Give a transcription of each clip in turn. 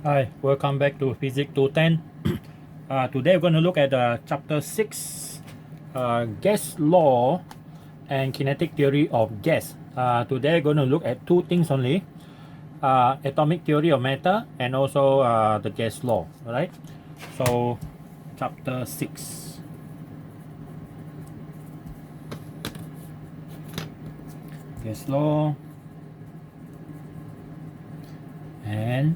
Hi, welcome back to Physics 210. Today we're going to look at Chapter 6, Gas Law and Kinetic Theory of Gas. Today we're going to look at two things only, atomic theory of matter and also the gas law. Alright, so Chapter 6. Gas law and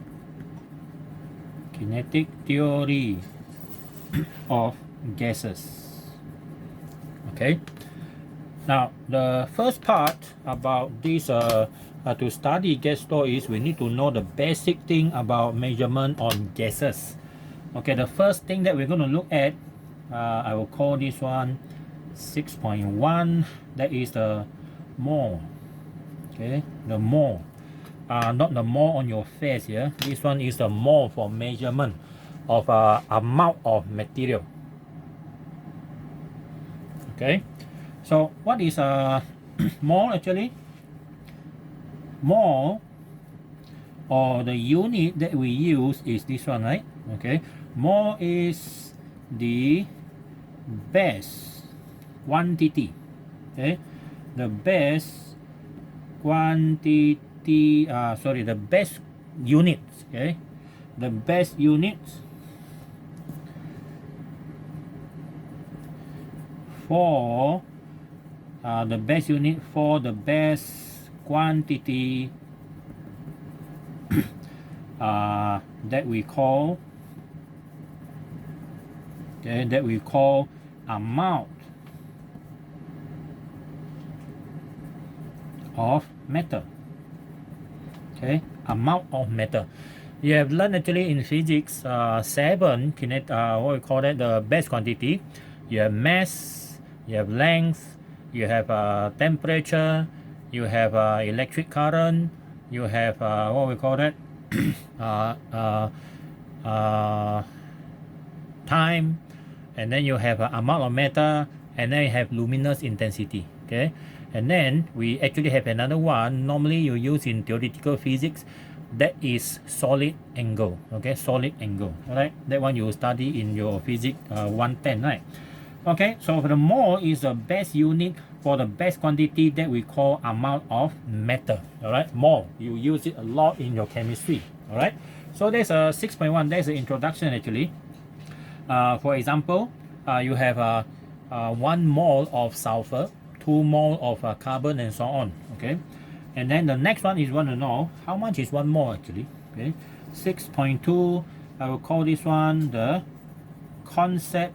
kinetic theory of gases. Okay, now the first part about this to study gas law is we need to know the basic thing about measurement on gases. Okay, the first thing that we're going to look at, I will call this one 6.1, that is the mole. Okay, the mole, not the mole on your face here. This one is the mole for measurement of amount of material. Okay, so what is a mole actually? Mole, or the unit that we use, is this one, right? Okay, mole is the base quantity. Okay, the base quantity, the best units. Okay, the best units for the best unit for the best quantity that we call amount of matter. Okay, amount of matter. You have learned actually in physics 7 what we call that, the best quantity. You have mass, you have length, you have temperature, you have electric current, you have what we call that time, and then you have amount of matter, and then you have luminous intensity. Okay, and then we actually have another one normally you use in theoretical physics, that is solid angle. Okay, solid angle. All right, that one you will study in your physics 110, right? Okay, so the mole is the best unit for the best quantity that we call amount of matter. All right, mole, you use it a lot in your chemistry. All right, so there's a 6.1. There's the introduction actually. For example, you have 1 mole of sulfur, 2 mole of carbon, and so on. Okay, and then the next one is want to know how much is 1 mole actually. Okay, 6.2. I will call this one the concept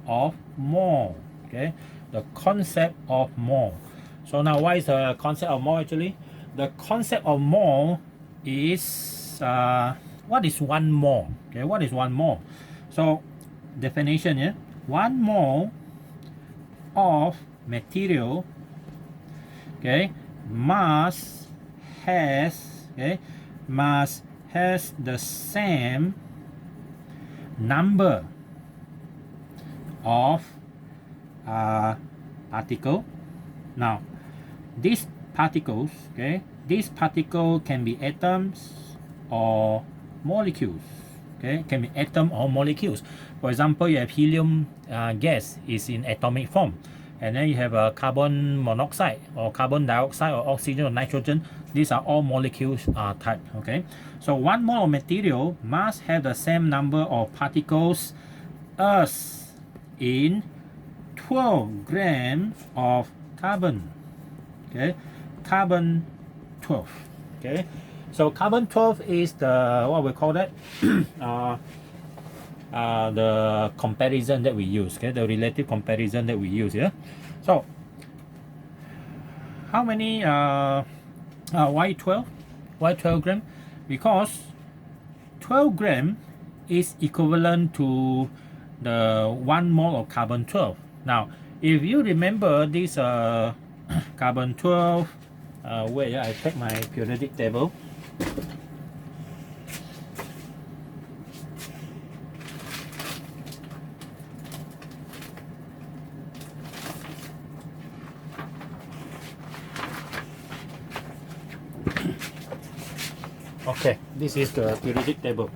of mole. Okay, the concept of mole. So now, what is the concept of mole actually? The concept of mole is what is 1 mole? Okay, what is 1 mole? So definition, yeah, 1 mole of material, okay, mass has the same number of particle. Now these particles, okay, these particle can be atoms or molecules. Okay, can be atom or molecules. For example, you have helium gas is in atomic form, and then you have carbon monoxide or carbon dioxide or oxygen or nitrogen. These are all molecules type. Okay, so 1 mole of material must have the same number of particles as in 12 grams of carbon. Okay, carbon 12. Okay, so carbon 12 is the what we call that the comparison that we use. Okay, the relative comparison that we use. Yeah, so how many why 12? Why 12 gram? Because 12 gram is equivalent to the 1 mole of carbon 12. Now if you remember this carbon 12, wait, I take my periodic table. Okay, this is the periodic table.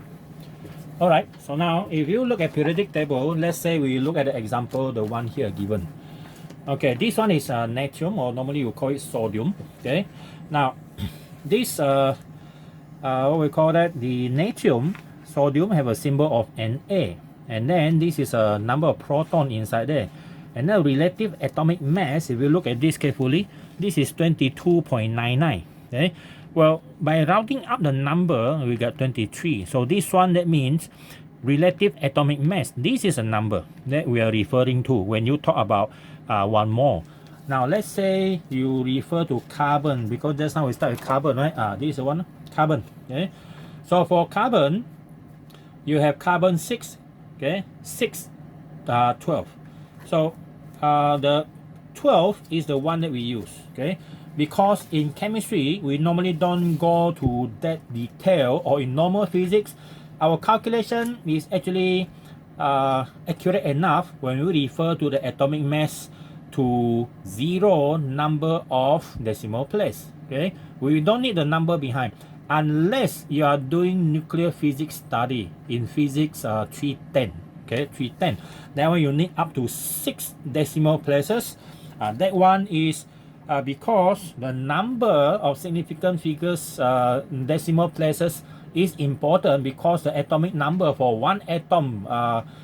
Alright, so now if you look at periodic table, let's say we look at the example, the one here given. Okay, this one is natrium, or normally you call it sodium. Okay, now this what we call that, the natrium, sodium have a symbol of Na, and then this is a number of proton inside there, and the relative atomic mass, if you look at this carefully, this is 22.99. Okay, well, by rounding up the number, we got 23. So this one, that means relative atomic mass, this is a number that we are referring to when you talk about 1 mole. Now let's say you refer to carbon, because just now we start with carbon, right? This is one, carbon. Okay, so for carbon, you have carbon 6, okay, 6, 12. So the 12 is the one that we use, okay, because in chemistry we normally don't go to that detail, or in normal physics our calculation is actually accurate enough when we refer to the atomic mass to 0 number of decimal place. Okay, we don't need the number behind unless you are doing nuclear physics study in physics 310. Okay, 310, that one you need up to 6 decimal places. That one is because the number of significant figures, decimal places, is important, because the atomic number for one atom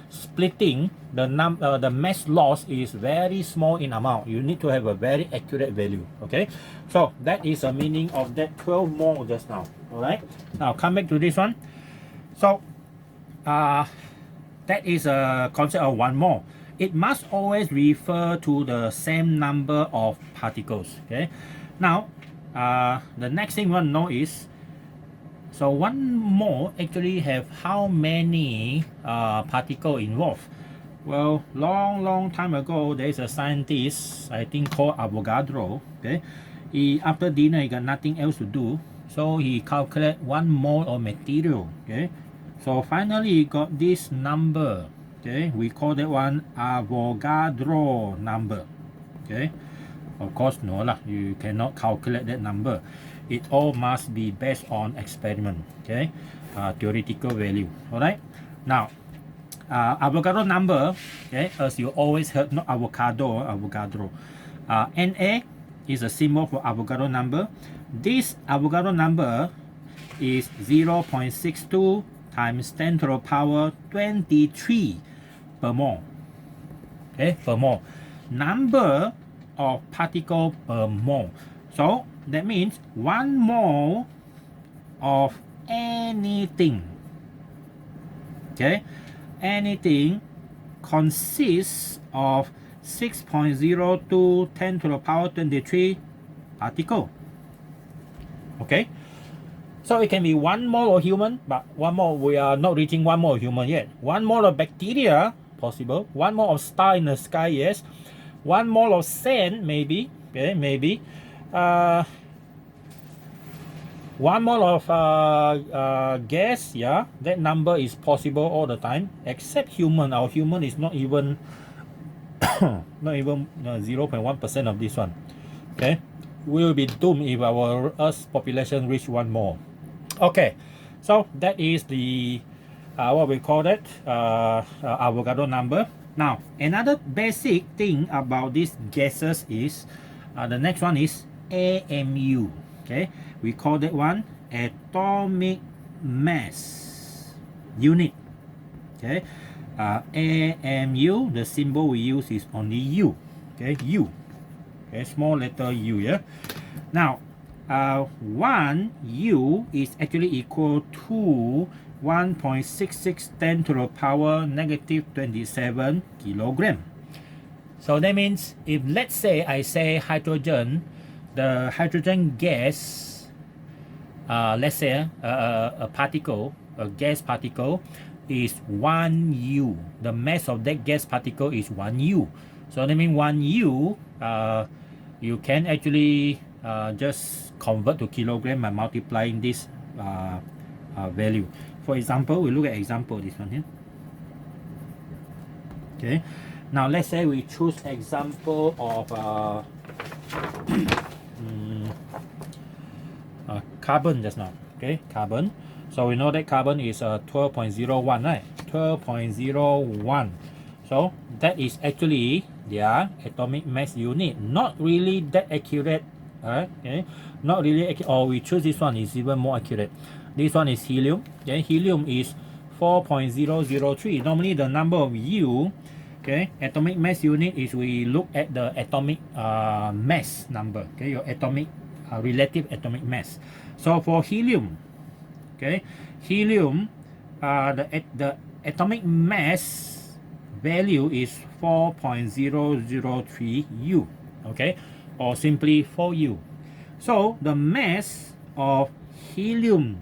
splitting, the mass loss is very small in amount. You need to have a very accurate value. Okay, so that is the meaning of that 12 mole just now. All right, now come back to this one. So that is a concept of 1 mole. It must always refer to the same number of particles. Okay, now the next thing we want to know is, so 1 mole actually have how many particles involved? Well, long time ago, there is a scientist, I think called Avogadro. Okay, after dinner he got nothing else to do, so he calculated 1 mole of material. Okay, so finally he got this number. Okay, we call that one Avogadro number. Okay, of course no lah, you cannot calculate that number. It all must be based on experiment. Okay, theoretical value. All right, now Avogadro number, okay, as you always heard, not avocado, Avogadro. Na is a symbol for Avogadro number. This Avogadro number is 0.62 times 10 to the power 23 per mole. Okay, per mole. Number of particle per mole. So that means 1 mole of anything, okay, anything consists of 6.02 10 to the power 23 particle. Okay, so it can be 1 mole of human, but 1 mole, we are not reaching 1 mole of human yet. 1 mole of bacteria, possible. 1 mole of star in the sky, yes. 1 mole of sand, maybe. Okay, maybe. 1 mole of gas, yeah, that number is possible all the time, except human. Our human is not even not even 0.1% of this one. Okay, we will be doomed if our Earth's population reach 1 mole. Okay, so that is the what we call that Avogadro number. Now another basic thing about these gases is the next one is AMU. Okay, we call that one atomic mass unit. Okay, AMU, the symbol we use is only U. Okay, U. Okay, small letter U. Yeah. Now 1 U is actually equal to 1.66 10 to the power negative 27 kilogram. So that means, if let's say I say hydrogen, the hydrogen gas, let's say a particle, a gas particle, is 1 U. The mass of that gas particle is 1 U. So that means 1 U, you can actually just convert to kilogram by multiplying this value. For example, we look at example, this one here. Okay, now let's say we choose example of carbon just now. Okay, carbon. So we know that carbon is 12.01, right? 12.01. So that is actually their atomic mass unit. Not really that accurate. Okay, not really accurate. Or we choose this one, is even more accurate. This one is helium. Okay, helium is 4.003. Normally the number of U, okay, atomic mass unit is we look at the atomic mass number. Okay, your atomic relative atomic mass. So for helium, okay, helium, the atomic mass value is 4.003 U, okay, or simply 4U. So the mass of helium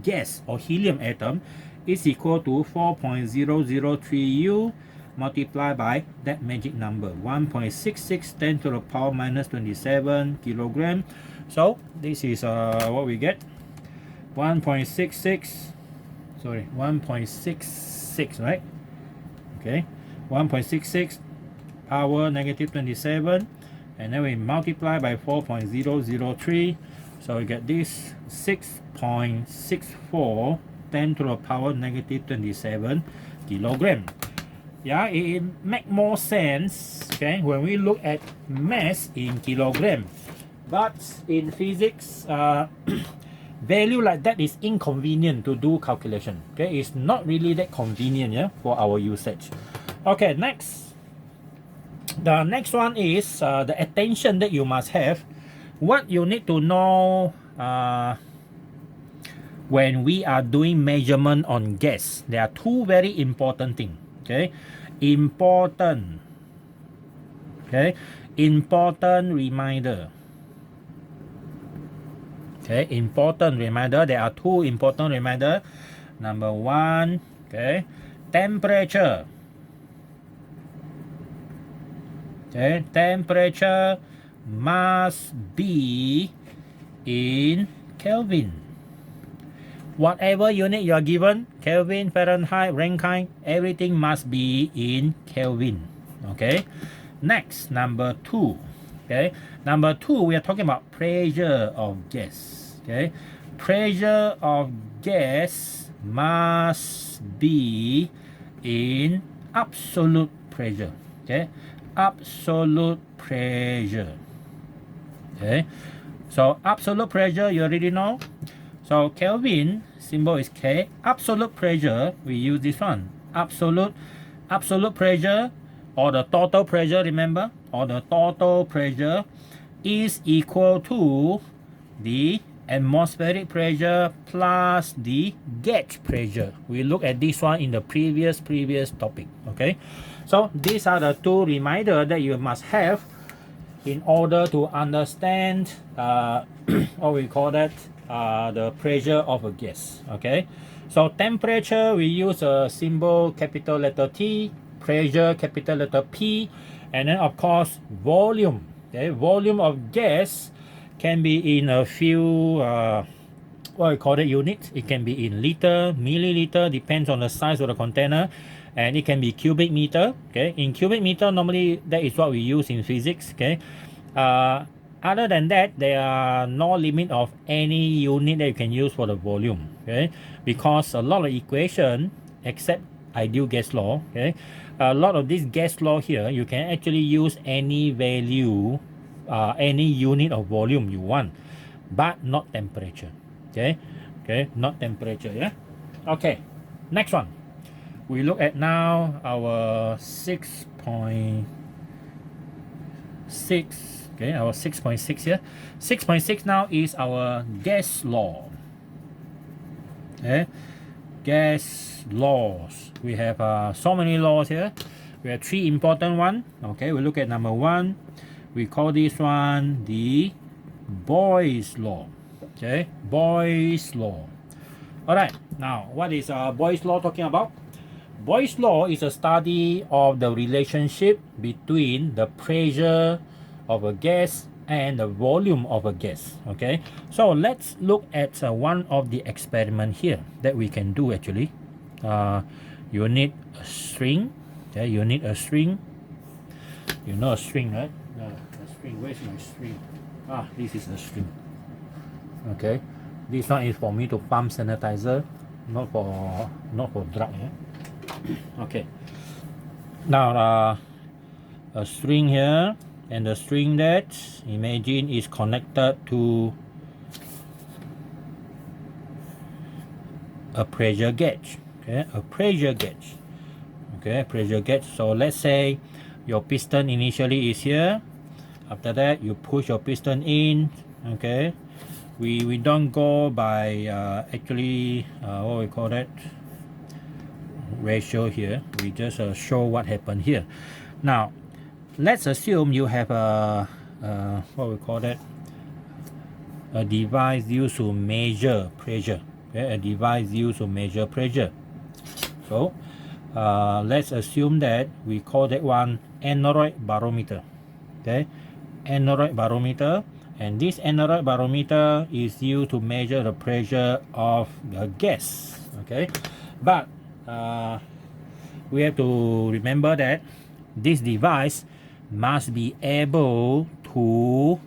gas or helium atom is equal to 4.003 U multiplied by that magic number, 1.66 10 to the power minus 27 kilogram. So this is what we get, 1.66, sorry, 1.66, right? Okay, 1.66 power negative 27, and then we multiply by 4.003, so we get this 6.64 10 to the power negative 27 kilogram. Yeah, it make more sense, okay, when we look at mass in kilogram. But in physics, value like that is inconvenient to do calculation. Okay, it's not really that convenient, yeah, for our usage. Okay, next. The next one is the attention that you must have. What you need to know when we are doing measurement on gas. There are two very important things. Okay, important. Okay, important reminder. Okay, important reminder. There are two important reminder. Number one, okay, temperature. Okay, temperature must be in Kelvin. Whatever unit you are given, Kelvin, Fahrenheit, Rankine, everything must be in Kelvin. Okay. Next, number two. Okay. Number two, we are talking about pressure of gas. Okay. Pressure of gas must be in absolute pressure. Okay. Absolute pressure. Okay. So absolute pressure, you already know. So Kelvin symbol is K. Absolute pressure, we use this one. Absolute pressure, or the total pressure, remember, or the total pressure is equal to the atmospheric pressure plus the gauge pressure. We look at this one in the previous topic. Okay, so these are the two reminders that you must have in order to understand what we call that, the pressure of a gas. Okay, so temperature, we use a symbol capital letter T, pressure capital letter P, and then of course volume. Okay, volume of gas can be in a few what we call it units. It can be in liter, milliliter, depends on the size of the container, and it can be cubic meter. Okay, in cubic meter, normally that is what we use in physics. Okay, other than that, there are no limit of any unit that you can use for the volume. Okay, because a lot of equation, except ideal gas law, okay, a lot of this gas law here, you can actually use any value, any unit of volume you want, but not temperature. Okay, not temperature. Yeah. Okay, next one. We look at now our 6.6. Okay, our 6.6 here. 6.6 now is our gas law. Okay, gas laws. We have so many laws here. We have three important ones. Okay, we look at number one. We call this one the Boyle's law. Okay, Boyle's law. All right. Now, what is Boyle's law talking about? Boyle's law is a study of the relationship between the pressure of a gas and the volume of a gas. Okay, so let's look at one of the experiment here that we can do actually. You need a string. Okay, you need a string. You know a string, right? A string. Where's my string? This is a string. Okay, This one is for me to pump sanitizer, not for drug. Yeah? Okay. Now a string here, and the string that imagine is connected to a pressure gauge. Okay, a pressure gauge. Okay, pressure gauge. So let's say your piston initially is here. After that, you push your piston in. Okay, we don't go by actually what we call that ratio here. We just show what happened here. Now let's assume you have a what we call that, a device used to measure pressure. Okay, a device used to measure pressure. So let's assume that we call that one aneroid barometer. Okay, aneroid barometer, and this aneroid barometer is used to measure the pressure of the gas. Okay, but we have to remember that this device must be able to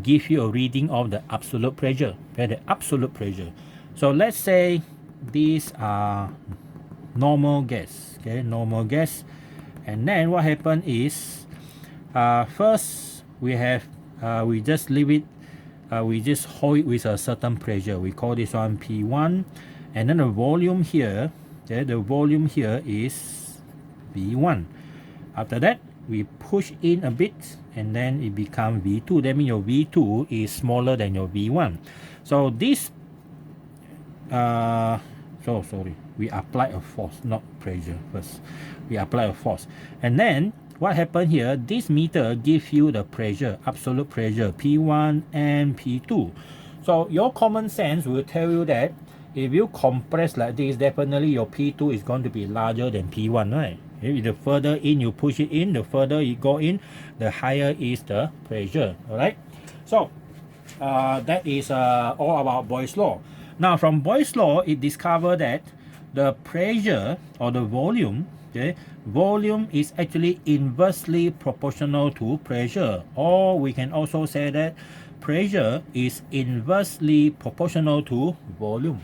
give you a reading of the absolute pressure. Okay, the absolute pressure. So let's say these are normal gas. Okay, normal gas, and then what happened is first we have we just leave it. We just hold it with a certain pressure. We call this one P1, and then the volume here. Okay, the volume here is V1. After that, we push in a bit, and then it becomes V2. That means your V2 is smaller than your V1. So this, sorry, we apply a force, not pressure first. We apply a force, and then what happened here? This meter gives you the pressure, absolute pressure, P1 and P2. So your common sense will tell you that if you compress like this, definitely your P2 is going to be larger than P1, right? If the further in you push it in, the further you go in, the higher is the pressure. All right. So that is all about Boyle's law. Now from Boyle's law, it discovered that the pressure or the volume, okay, volume is actually inversely proportional to pressure, or we can also say that pressure is inversely proportional to volume.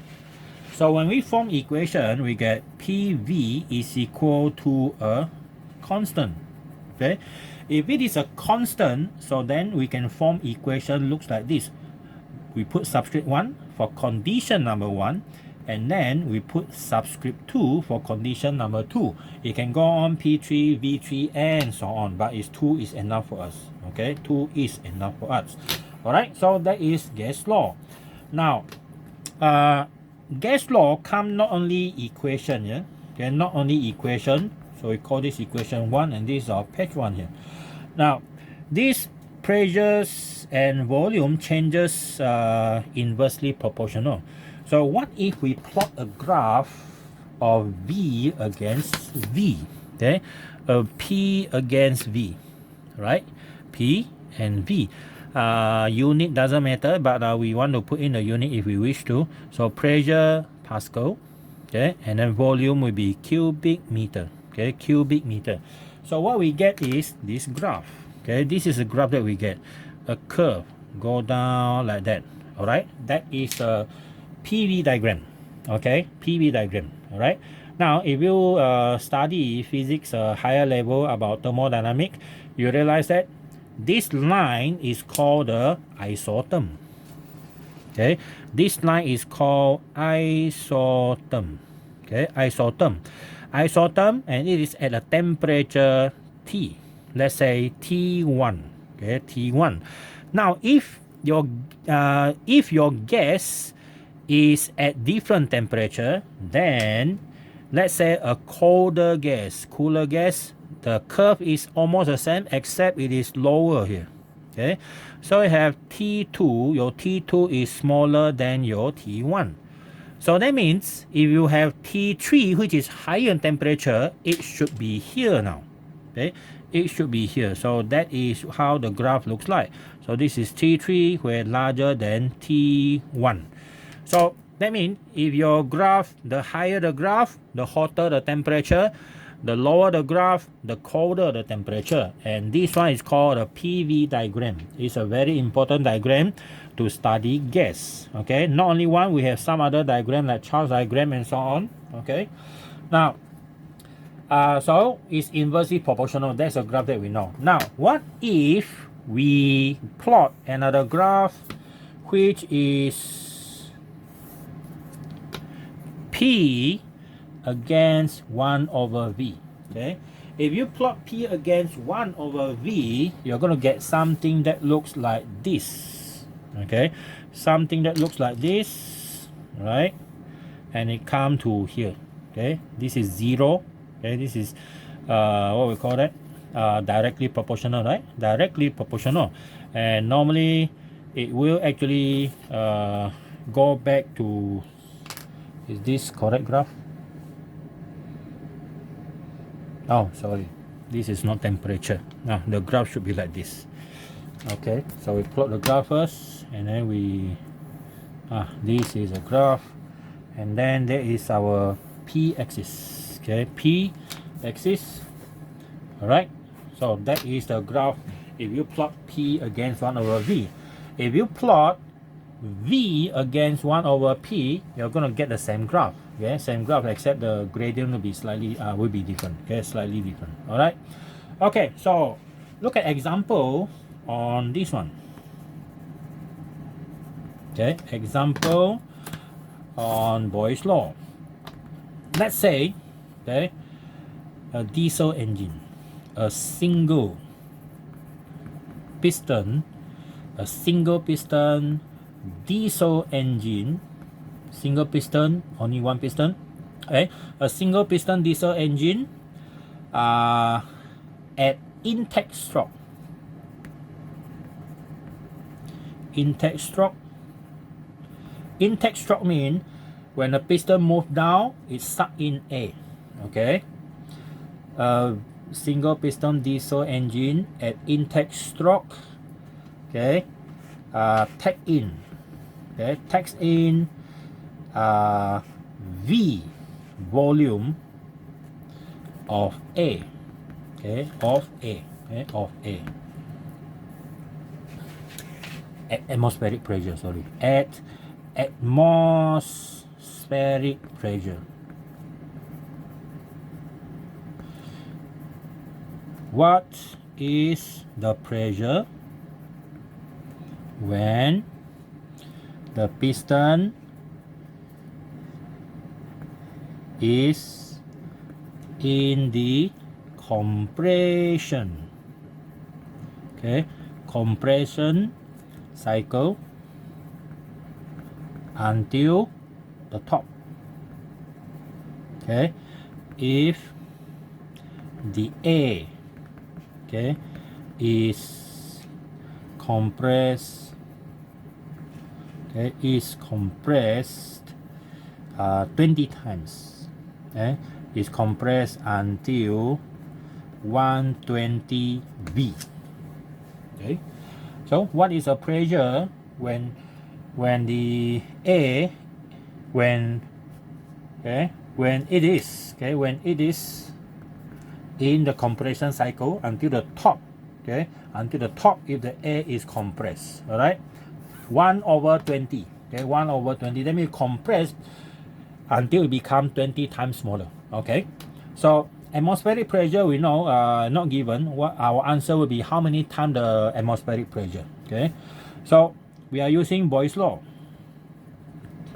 So when we form equation, we get PV is equal to a constant. Okay, if it is a constant, so then we can form equation looks like this. We put subscript 1 for condition number 1, and then we put subscript 2 for condition number 2. It can go on P3, V3, and so on, but it's 2 is enough for us. Okay, 2 is enough for us. Alright, so that is gas law. Now gas law come not only equation, yeah, okay, not only equation. So we call this equation 1, and this is our page 1 here. Now these pressures and volume changes inversely proportional. So what if we plot a graph of V against V? Okay, P against V, right? P and V. Unit doesn't matter, but we want to put in the unit if we wish to. So pressure Pascal, okay, and then volume will be cubic meter. Okay, cubic meter. So what we get is this graph. Okay, this is a graph that we get. A curve go down like that. All right, that is a PV diagram. Okay, PV diagram. All right. Now, if you study physics higher level about thermodynamic, you realize that this line is called the isotherm. Okay, this line is called isotherm. Okay, isotherm. Isotherm, and it is at a temperature T. Let's say T1. Okay, T1. Now, if your gas is at different temperature, then let's say a colder gas, cooler gas, the curve is almost the same except it is lower here. Okay, so you have T2, your T2 is smaller than your T1. So that means if you have T3, which is higher in temperature, it should be here now. Okay, it should be here. So that is how the graph looks like. So this is T3, where larger than T1. So that means if your graph, the higher the graph, the hotter the temperature, the lower the graph, the colder the temperature. And this one is called a PV diagram. It's a very important diagram to study gas. Okay, not only one, we have some other diagram like Charles diagram and so on. Okay, now so it's inversely proportional. That's a graph that we know. Now, what if we plot another graph which is P against 1 over V? Okay, if you plot P against 1 over V, you're going to get something that looks like this. Okay, something that looks like this, right? And it come to here. Okay, this is 0. Okay, this is what we call that, directly proportional, right? Directly proportional. And normally it will actually go back to, is this correct graph? Oh, sorry, this is not temperature. Now the graph should be like this. Okay, so we plot the graph first, and then we this is a graph, and then there is our p-axis. Okay, p-axis. All right, so that is the graph if you plot P against 1 over V. If you plot V against 1 over P, you're going to get the same graph. Okay, same graph, except the gradient will be slightly different. Okay, slightly different. All right. Okay, so look at example on this one. Okay, example on Boyle's law. Let's say, okay, a diesel engine, a single piston diesel engine, single piston, only one piston. Okay, a single piston diesel engine at intake stroke. Intake stroke mean when the piston moves down, it suck in air. Okay, single piston diesel engine at intake stroke. Okay, takes in V volume of A. Okay, of A. Okay, of A. At atmospheric pressure, sorry. At atmospheric pressure. What is the pressure when the piston is in the compression? Okay, compression cycle until the top. Okay, if the air, okay, is compressed, okay, is compressed 20 times. Okay, is compressed until 120 V. Okay, so what is the pressure when the air when it is in the compression cycle until the top? Okay, until the top if the air is compressed. All right, 1/20. Okay, 1/20. That means compressed until it becomes 20 times smaller. Okay, so atmospheric pressure we know not given. What our answer will be how many times the atmospheric pressure. Okay, so we are using Boyle's law.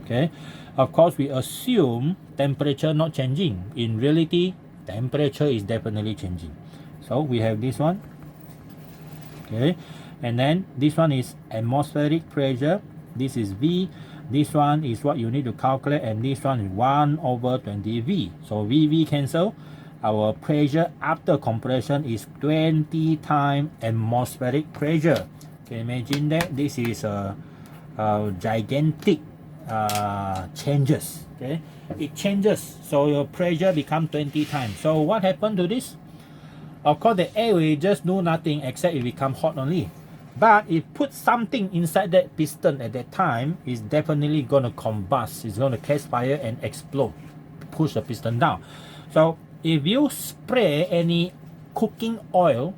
Okay, of course we assume temperature not changing. In reality, temperature is definitely changing. So we have this one. Okay, and then this one is atmospheric pressure. This is V. This one is what you need to calculate, and this one is 1/20 V. So V cancel. Our pressure after compression is 20 times atmospheric pressure. Okay, imagine that this is a gigantic changes. Okay, it changes, so your pressure become 20 times. So what happened to this? Of course, the air will just do nothing except it become hot only. But if put something inside that piston at that time, it's definitely gonna combust. It's gonna catch fire and explode, push the piston down. So if you spray any cooking oil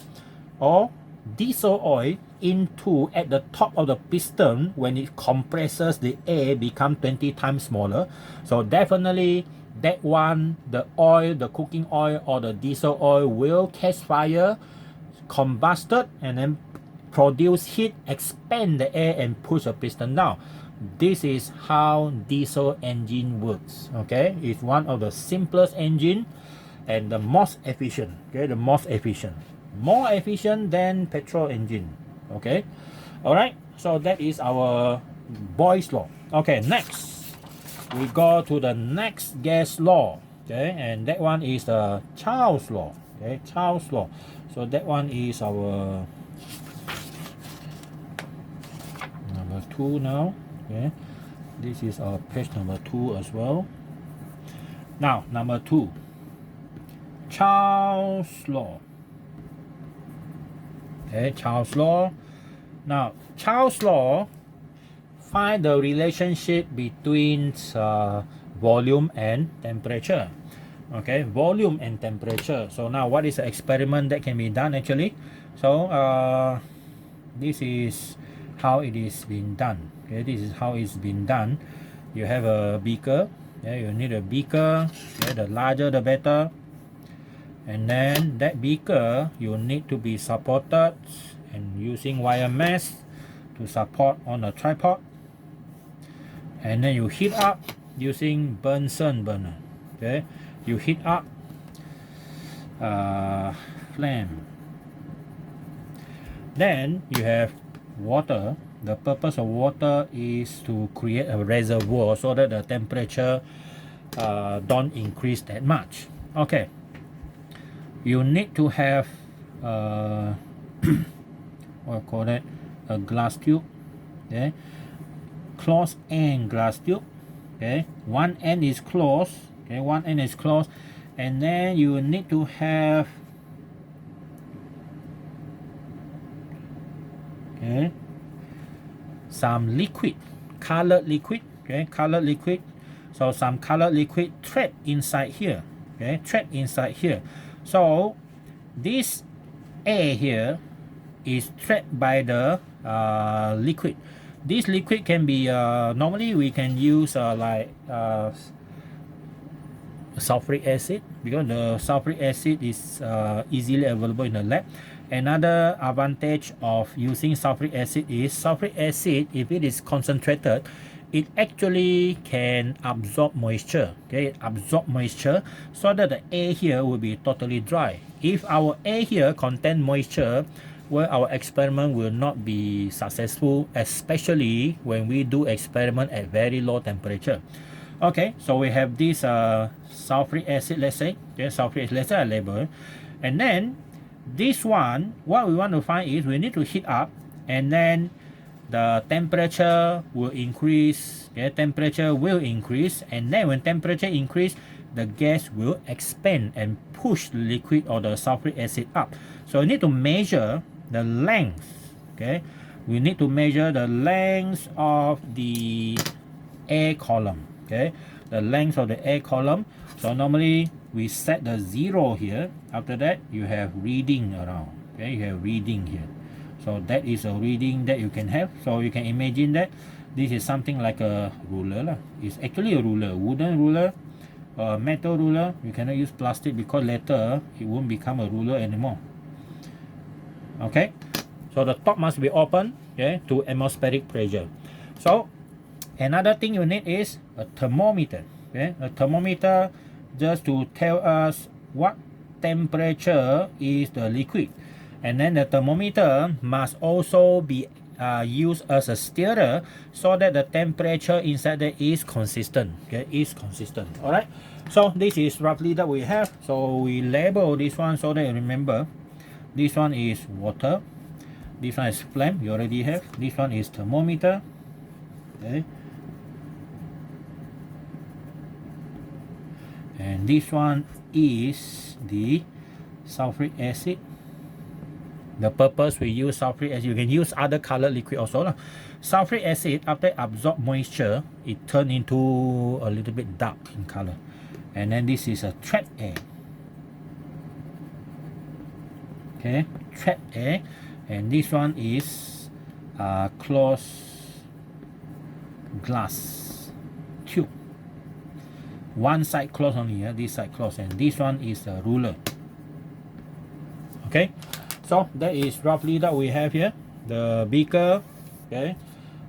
or diesel oil into at the top of the piston, when it compresses, the air become 20 times smaller. So definitely that one, the oil, the cooking oil or the diesel oil will catch fire, combusted, and then produce heat, expand the air and push the piston down. This is how diesel engine works. Okay, it's one of the simplest engine and the most efficient. Okay, the most efficient, more efficient than petrol engine. Okay, all right, so that is our Boyle's law. Okay, next we go to the next gas law. Okay, and that one is the Charles law. Okay, Charles law. So that one is our number 2 now. Okay, this is our page number 2 as well. Now number 2, Charles law. Okay, Charles law. Now Charles law find the relationship between volume and temperature. Okay, volume and temperature. So now what is the experiment that can be done actually? So this is how it is being done. Okay, this is how it's been done. You have a beaker. Okay, you need a beaker. Okay, the larger the better. And then that beaker you need to be supported and using wire mesh to support on a tripod. And then you heat up using Bunsen burner. Okay, you heat up flame. Then you have water. The purpose of water is to create a reservoir so that the temperature don't increase that much. Okay, you need to have what I call it, a glass tube. Okay, closed end glass tube. Okay, one end is closed. Okay, one end is closed, and then you need to have some liquid, colored liquid. Okay, colored liquid. So some colored liquid thread inside here. Okay, thread inside here. So this air here is thread by the liquid. This liquid can be normally we can use like sulfuric acid, because the sulfuric acid is easily available in the lab. Another advantage of using sulfuric acid is sulfuric acid, if it is concentrated, it actually can absorb moisture. Okay, absorb moisture so that the air here will be totally dry. If our air here contain moisture, well, our experiment will not be successful, especially when we do experiment at very low temperature. Okay, so we have this sulfuric acid, let's say. Okay, sulfuric acid, let's say I label. And then this one, what we want to find is we need to heat up, and then the temperature will increase. Okay, temperature will increase, and then when temperature increase, the gas will expand and push the liquid or the sulfuric acid up. So we need to measure the length. Okay, we need to measure the length of the air column. Okay, the length of the air column. So normally we set the 0 here. After that you have reading around. Okay, you have reading here. So that is a reading that you can have. So you can imagine that this is something like a ruler lah. It's actually a ruler, wooden ruler, metal ruler. You cannot use plastic because later it won't become a ruler anymore. Okay, so the top must be open, okay, to atmospheric pressure. So another thing you need is a thermometer. Okay, a thermometer just to tell us what temperature is the liquid. And then the thermometer must also be used as a stirrer so that the temperature inside there is consistent. Okay, is consistent. All right, so this is roughly that we have. So we label this one so that you remember. This one is water, this one is flame, you already have. This one is thermometer. Okay, and this one is the sulfuric acid. The purpose we use sulfuric acid, you can use other colored liquid also. Sulfuric acid, after absorb moisture, it turn into a little bit dark in color. And then this is a thread air. okay, trap A, and this one is closed glass tube. One side closed only, this side closed, and this one is a ruler. Okay, so that is roughly that we have here, the beaker, okay,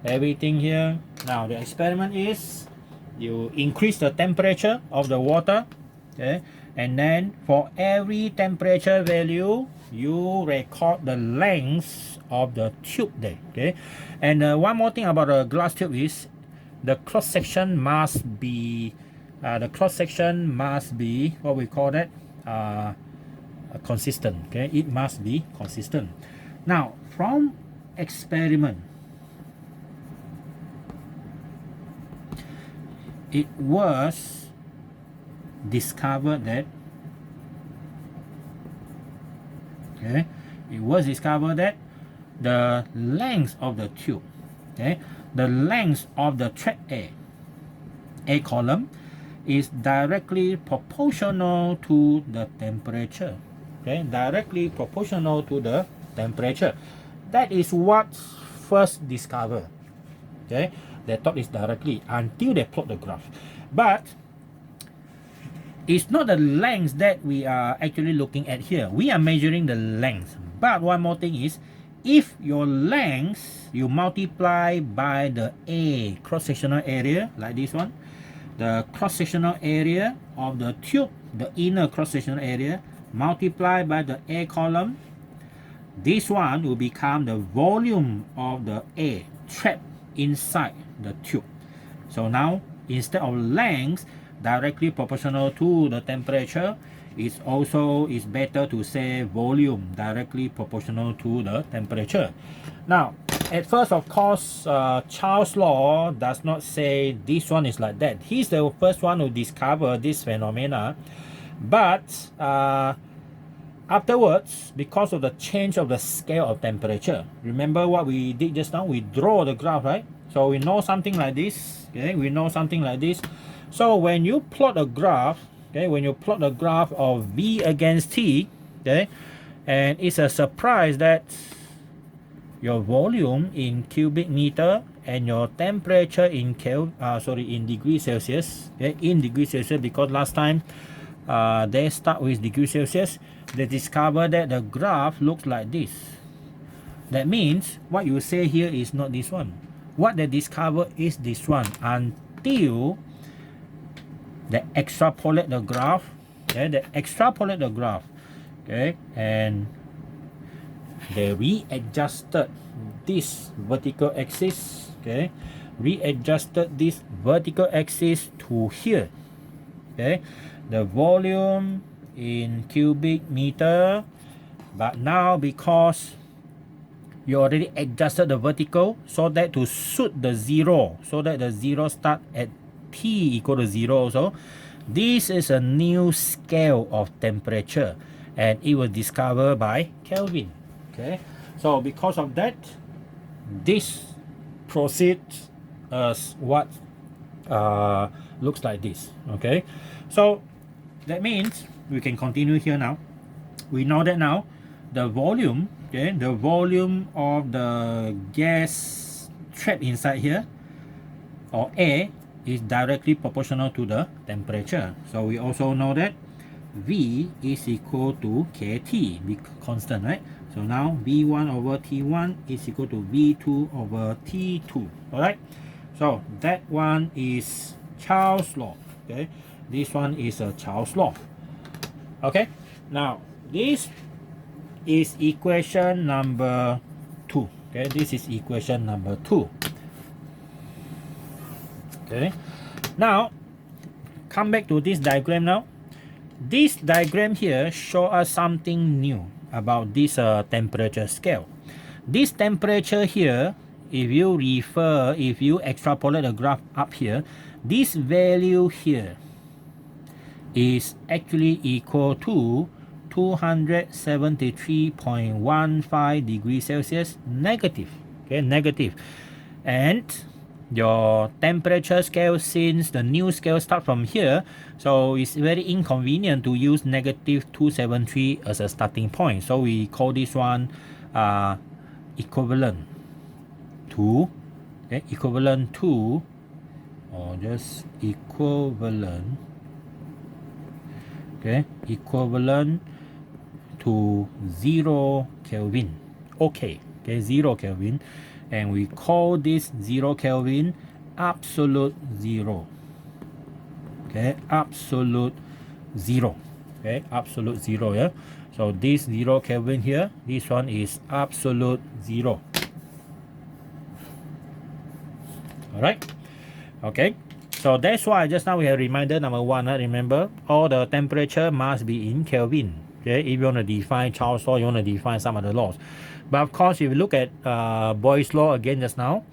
everything here. Now the experiment is you increase the temperature of the water, okay, and then for every temperature value you record the length of the tube there, okay. And one more thing about a glass tube is the cross section must be what we call that, consistent, okay. It must be consistent. Now from experiment, it was discovered that, okay, it was discovered that the length of the tube, okay, the length of the track A column is directly proportional to the temperature, okay, directly proportional to the temperature. That is what first discovered, okay. They thought it's directly until they plot the graph, but it's not the length that we are actually looking at here. We are measuring the length, but one more thing is, if your length you multiply by the A cross-sectional area, like this one, the cross-sectional area of the tube, the inner cross-sectional area, multiplied by the A column, this one will become the volume of the A trapped inside the tube. So now instead of length directly proportional to the temperature, it's better to say volume directly proportional to the temperature. Now at first, of course, Charles' law does not say this one is like that. He's the first one who discovered this phenomena, but afterwards, because of the change of the scale of temperature, remember what we did just now? We draw the graph, right? So we know something like this, okay, we know something like this. So when you plot a graph, okay, when you plot the graph of V against T, okay, and it's a surprise that your volume in cubic meter and your temperature in degrees Celsius, okay, in degrees Celsius, because last time they start with degrees Celsius, they discover that the graph looks like this. That means what you say here is not this one. What they discover is this one until they extrapolate the graph, okay, okay, and they readjusted this vertical axis, okay, readjusted this vertical axis to here, okay, the volume in cubic meter. But now because you already adjusted the vertical so that to suit the zero, so that the zero start at T equal to 0 also, this is a new scale of temperature and it was discovered by Kelvin. Okay, so because of that, this proceeds as what looks like this. Okay, so that means we can continue here now. We know that now the volume, okay, the volume of the gas trapped inside here, or A, is directly proportional to the temperature. So we also know that V is equal to KT, be constant, right? So now V1 over T1 is equal to V2 over T2. Alright, so that one is Charles' law. Okay, this one is a Charles' law. Okay, now this is equation number 2. Okay, this is equation number 2. Okay, now come back to this diagram now. This diagram here show us something new about this temperature scale. This temperature here, if you extrapolate the graph up here, this value here is actually equal to 273.15 degrees Celsius negative. Okay, negative. And your temperature scale, since the new scale start from here, so it's very inconvenient to use negative 273 as a starting point. So we call this one equivalent to, okay, equivalent to, or just equivalent, okay, equivalent to 0 Kelvin. Okay, 0 Kelvin, and we call this 0 Kelvin absolute zero. Okay, absolute zero. Okay, absolute zero. Yeah. So this 0 Kelvin here, this one is absolute zero. All right. Okay. So that's why just now we have reminder number one. Remember, all the temperature must be in Kelvin. Okay, if you want to define Charles' law, you want to define some other laws. But of course, if you look at Boyle's law again just now,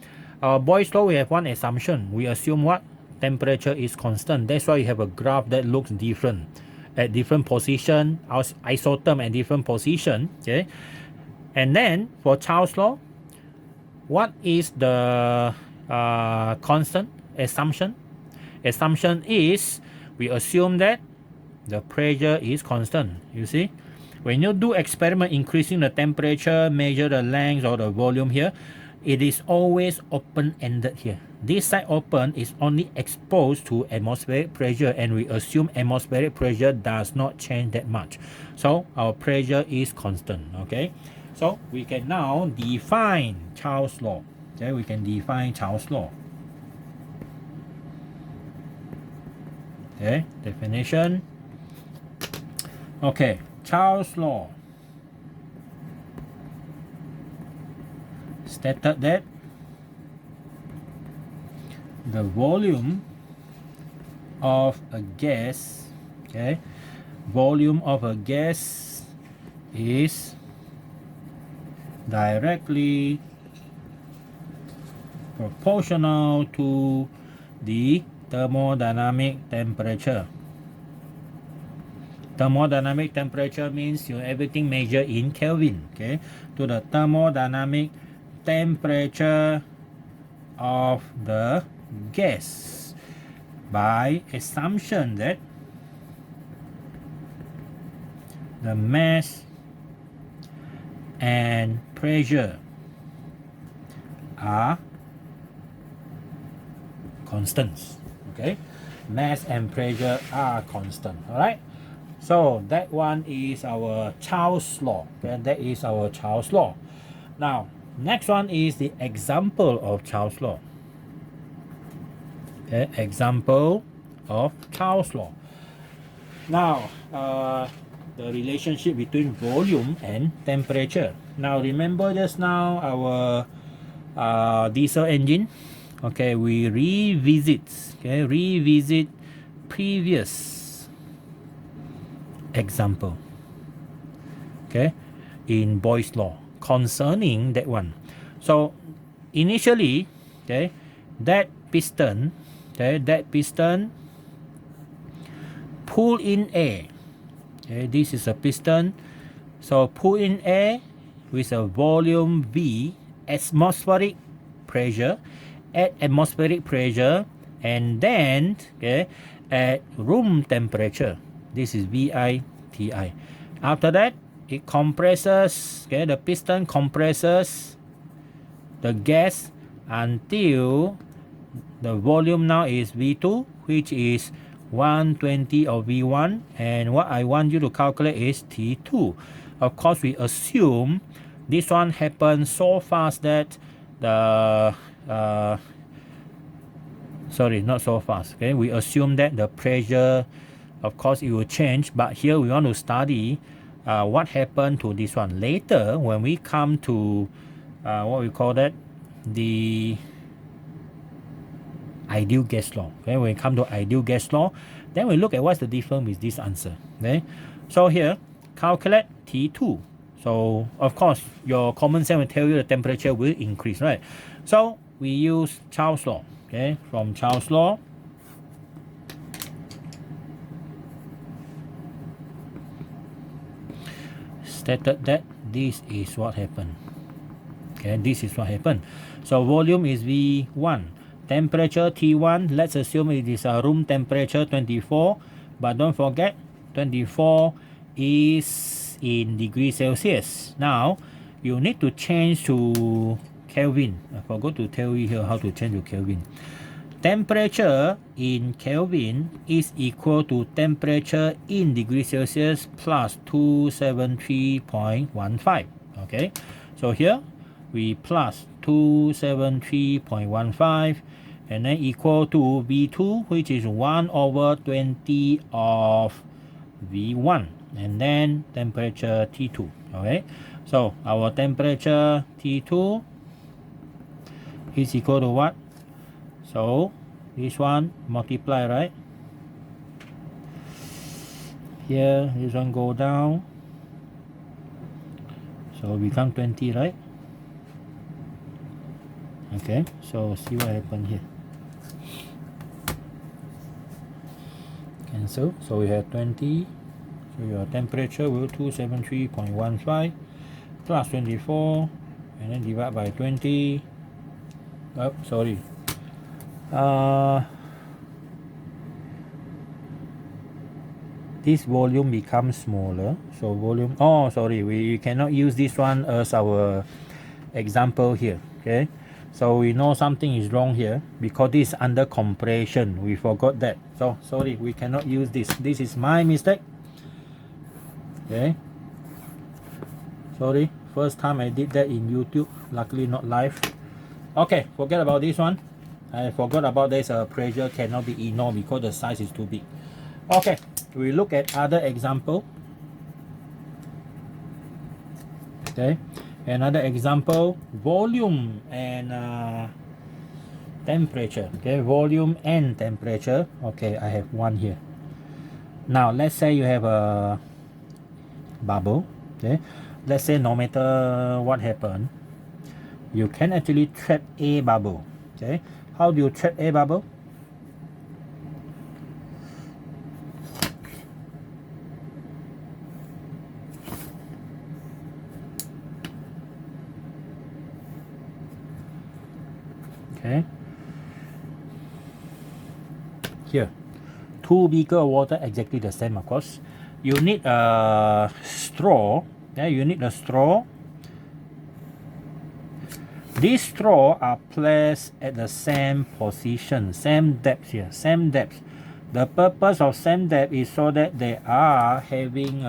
Boyle's law, we have one assumption. We assume what? Temperature is constant. That's why you have a graph that looks different at different position, isotherm at different position. Okay, and then for Charles' law, what is the constant assumption? Assumption is we assume that the pressure is constant. You see, when you do experiment increasing the temperature, measure the length or the volume here, it is always open-ended here. This side open is only exposed to atmospheric pressure, and we assume atmospheric pressure does not change that much. So our pressure is constant. Okay, so we can now define Charles' law. Okay, we can define Charles' law. Okay, definition. Okay, Charles' law stated that the volume of a gas, okay, volume of a gas is directly proportional to the thermodynamic temperature. Thermodynamic temperature means everything measured in Kelvin, okay, to the thermodynamic temperature of the gas, by assumption that the mass and pressure are constants. Okay, mass and pressure are constant. All right. So that one is our Charles' law. Okay, that is our Charles' law. Now, next one is the example of Charles' law. Okay, example of Charles' law. Now, the relationship between volume and temperature. Now, remember just now our diesel engine. Okay, we revisit previous example, okay, in Boyle's law concerning that one. So initially, okay, that piston pull in air. Okay, this is a piston, so pull in air with a volume V, atmospheric pressure, at atmospheric pressure, and then okay, at room temperature. This is VITI. After that, it compresses, okay, the piston compresses the gas until the volume now is V2, which is 120 of V1, and what I want you to calculate is T2. Of course, we assume this one happens so fast that the sorry, not so fast. Okay, we assume that the pressure, of course, it will change, but here we want to study what happened to this one later when we come to what we call that, the ideal gas law. Okay, when we come to ideal gas law, then we look at what's the difference with this answer. Okay, so here calculate T2. So of course your common sense will tell you the temperature will increase, right? So we use Charles' law. Okay, from Charles' law, stated that this is what happened. Okay, this is what happened. So volume is V1, Temperature T1, let's assume it is a room temperature 24, but don't forget 24 is in degrees Celsius. Now you need to change to Kelvin. I forgot to tell you here how to change to Kelvin. Temperature in Kelvin is equal to temperature in degrees Celsius plus 273.15. Okay, so here we plus 273.15 and then equal to V2, which is 1 over 20 of V1, and then temperature T2. Okay, so our temperature T2 is equal to what? So this one multiply, right? Here this one go down, so become 20, right? Okay, so see what happened here. Cancel. So we have 20. So your temperature will 273.15 plus 24 and then divide by 20. Oh, sorry. This volume becomes smaller. So volume. Oh, sorry. We cannot use this one as our example here. Okay. So we know something is wrong here because this is under compression. We forgot that. So sorry, we cannot use this. This is my mistake. Okay. Sorry. First time I did that in YouTube. Luckily not live. Okay, forget about this one. I forgot about this pressure cannot be ignored because the size is too big. Okay, we look at other example. Okay, another example, volume and temperature. Okay, volume and temperature. Okay, I have one here. Now let's say you have a bubble. Okay, let's say no matter what happened, you can actually trap a bubble. Okay, how do you trap a bubble? Okay, here, 2 beaker of water, exactly the same, of course. You need a straw. Yeah, you need a straw. These straw are placed at the same position, same depth here, same depth. The purpose of same depth is so that they are having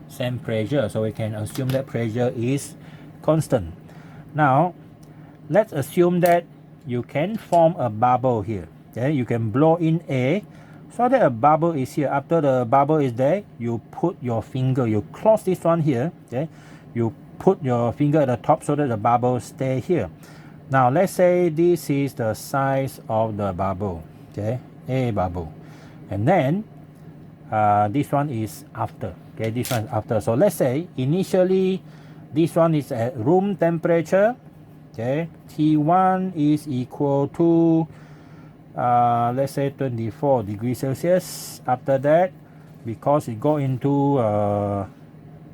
same pressure, so we can assume that pressure is constant. Now, let's assume that you can form a bubble here. Okay, you can blow in air so that a bubble is here. After the bubble is there, you put your finger, you close this one here. Okay, you put your finger at the top so that the bubble stay here. Now let's say this is the size of the bubble. Okay, a bubble, and then this one is after. Okay, this one is after. So let's say initially this one is at room temperature. Okay, T1 is equal to let's say 24 degrees Celsius. After that, because it go into a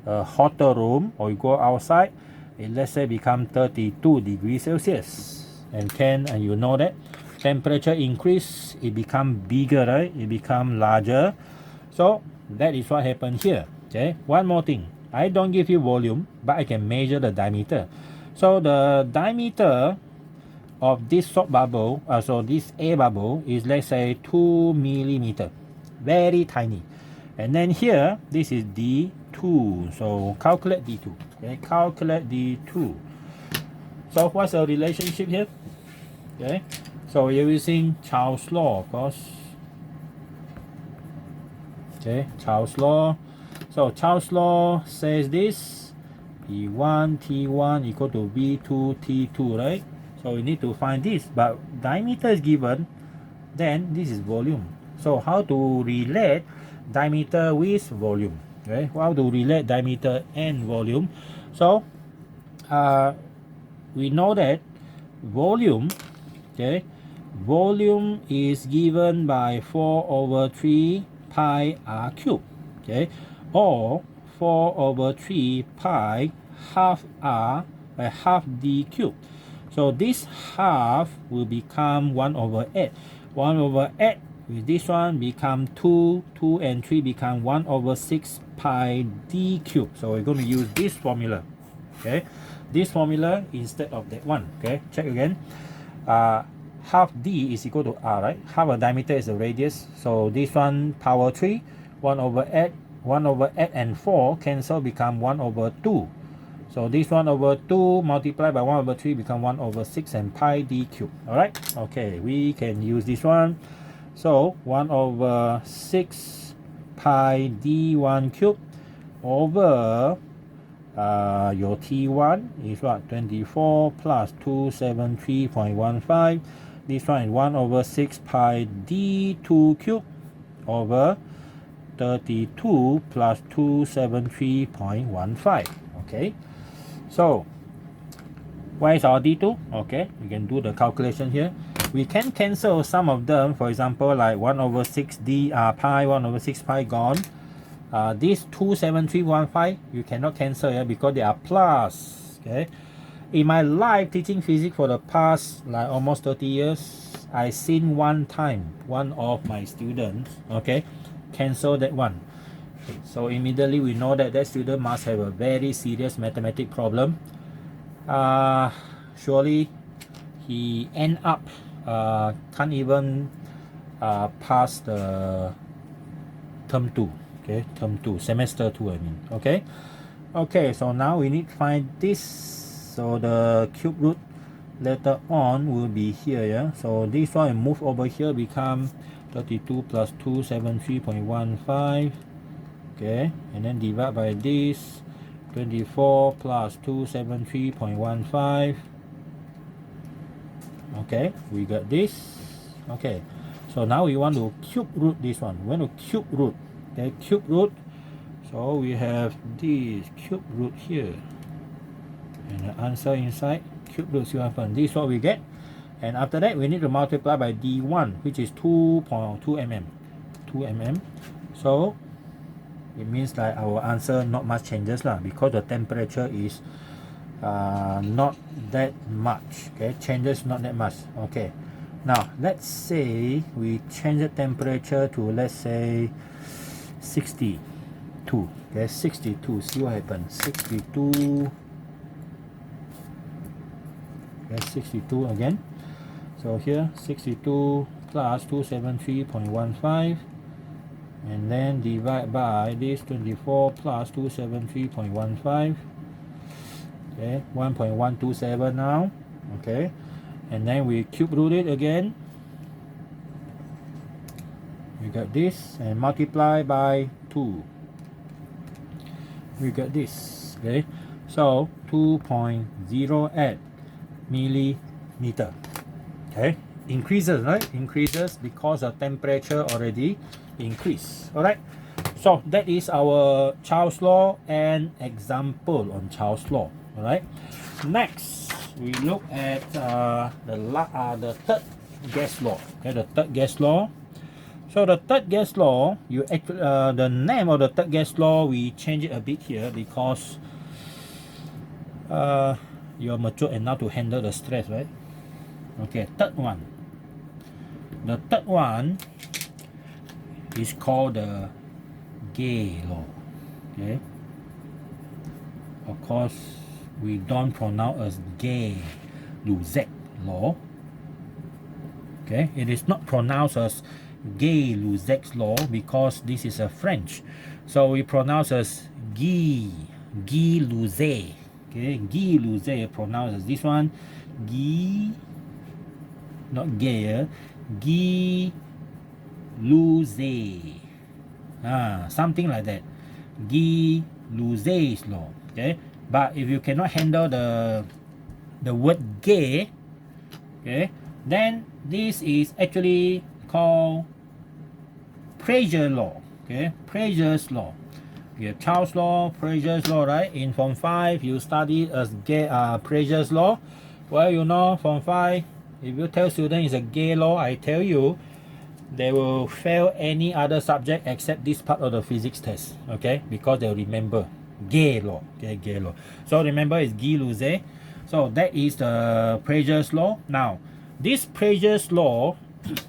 hotter room, or you go outside, it let's say become 32 degrees Celsius, and you know that temperature increase, it become bigger, right? It become larger. So that is what happened here. Okay, one more thing, I don't give you volume, but I can measure the diameter. So the diameter of this soap bubble, so this air bubble is, let's say, 2 millimeter, very tiny. And then here, this is D2. So calculate D2. Okay, calculate D2. So what's the relationship here? Okay, so you're using Charles' law, of course. Okay, Charles' law. So Charles' law says this: P1 T1 equal to V2 T2, right? So we need to find this, but diameter is given, then this is volume. So how to relate diameter with volume? Okay, how to relate diameter and volume? So we know that volume, okay, volume is given by 4 over 3 pi r cubed, okay, or 4 over 3 pi half r by half d cubed. So this half will become 1 over 8. 1 over 8 with this one become 2. 2 and 3 become 1 over 6 pi d cubed. So we're going to use this formula. Okay, this formula instead of that one. Okay, check again. Half d is equal to r, right? Half a diameter is the radius. So this one power 3, 1 over 8, 1 over 8 and 4 cancel, become 1 over 2. So this 1 over 2 multiplied by 1 over 3 become 1 over 6 and pi d cubed. Alright, okay, we can use this one. So 1 over 6 pi d1 cubed over your T1 is what? 24 plus 273.15. This one is 1 over 6 pi d2 cubed over 32 plus 273.15. Okay, so where is our d2? Okay, we can do the calculation here. We can cancel some of them. For example, like 1 over 6 d pi, 1 over 6 pi gone. This 27315 you cannot cancel, yeah, because they are plus. Okay, in my life teaching physics for the past like almost 30 years, I seen one time one of my students, okay, cancel that one. Okay, so immediately we know that that student must have a very serious mathematics problem. Surely he end up can't even pass the term 2. Okay, term 2, semester 2 I mean. Okay, okay, so now we need to find this. So the cube root later on will be here, yeah. So this one move over here, become 32 plus 273.15. Okay, and then divide by this 24 plus 273.15. Okay, we got this. Okay, so now we want to cube root this one. We want to cube root. Okay, cube root. So we have this cube root here, and the answer inside cube root 1. This is what we get. And after that, we need to multiply by d1, which is 2.2 mm. 2 mm. So it means that our answer not much changes lah, because the temperature is not that much. Okay, changes not that much. Okay, now let's say we change the temperature to, let's say, 62. Okay, 62. See what happens. 62. Okay, 62 again. So here 62 plus 273.15, and then divide by this 24 plus 273.15. Okay, 1.127 now. Okay, and then we cube root it again. We got this, and multiply by 2. We got this. Okay, so 2.08 millimeter. Okay, increases, right? Increases because the temperature already increased. All right, so that is our Charles law and example on Charles law. All right, next we look at the third gas law. Okay, the third gas law. So the third gas law, you actually the name of the third gas law, we change it a bit here because you're mature enough to handle the stress, right? Okay, third one. The third one is called the Gay law. Okay, of course we don't pronounce as Gay-Lussac law. Okay, it is not pronounced as Gay-Lussac's law because this is a French, so we pronounce as Guy-Lussac. Okay, Guy-Lussac pronounced as this one, Guy, not gay, Guy-Lussac, something like that, Guy-Lussac's law. Okay, but if you cannot handle the word gay, okay, then this is actually called pressure law. Okay, pressure's law. You have Charles law, pressure's law, right? In Form 5 you study as gay pressure's law. Well, you know, Form 5, if you tell students it's a gay law, I tell you they will fail any other subject except this part of the physics test. Okay, because they'll remember gay law. Okay, gay law. So remember it's Guy-Lussac. So that is the Pressure law. Now, this Pressure law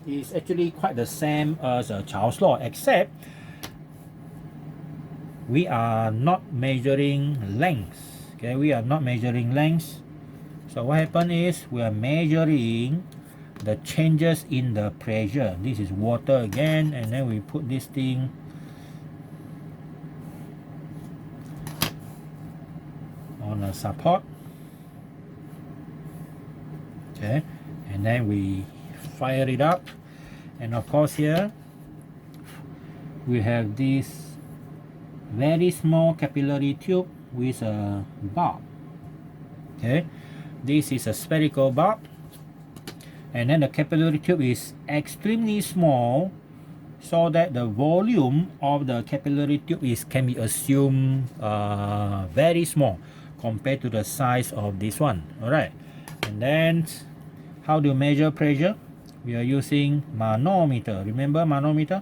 is actually quite the same as Charles' law, except we are not measuring length. Okay, we are not measuring length. So what happened is we are measuring the changes in the pressure. This is water again, and then we put this thing on a support. Okay, and then we fire it up, and of course here we have this very small capillary tube with a bulb. Okay, this is a spherical bulb, and then the capillary tube is extremely small, so that the volume of the capillary tube can be assumed very small compared to the size of this one. Alright, and then how do you measure pressure? We are using manometer. Remember manometer?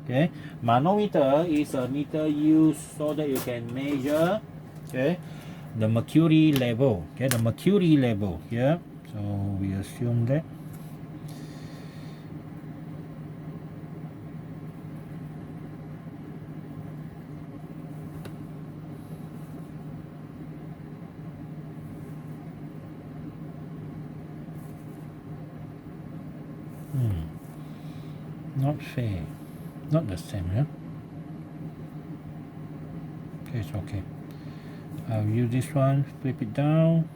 Okay, manometer is a meter used so that you can measure, okay, the mercury level. Okay, the mercury level here. So we assume that. Not fair. Not the same, yeah? Okay, it's okay. I'll use this one, flip it down.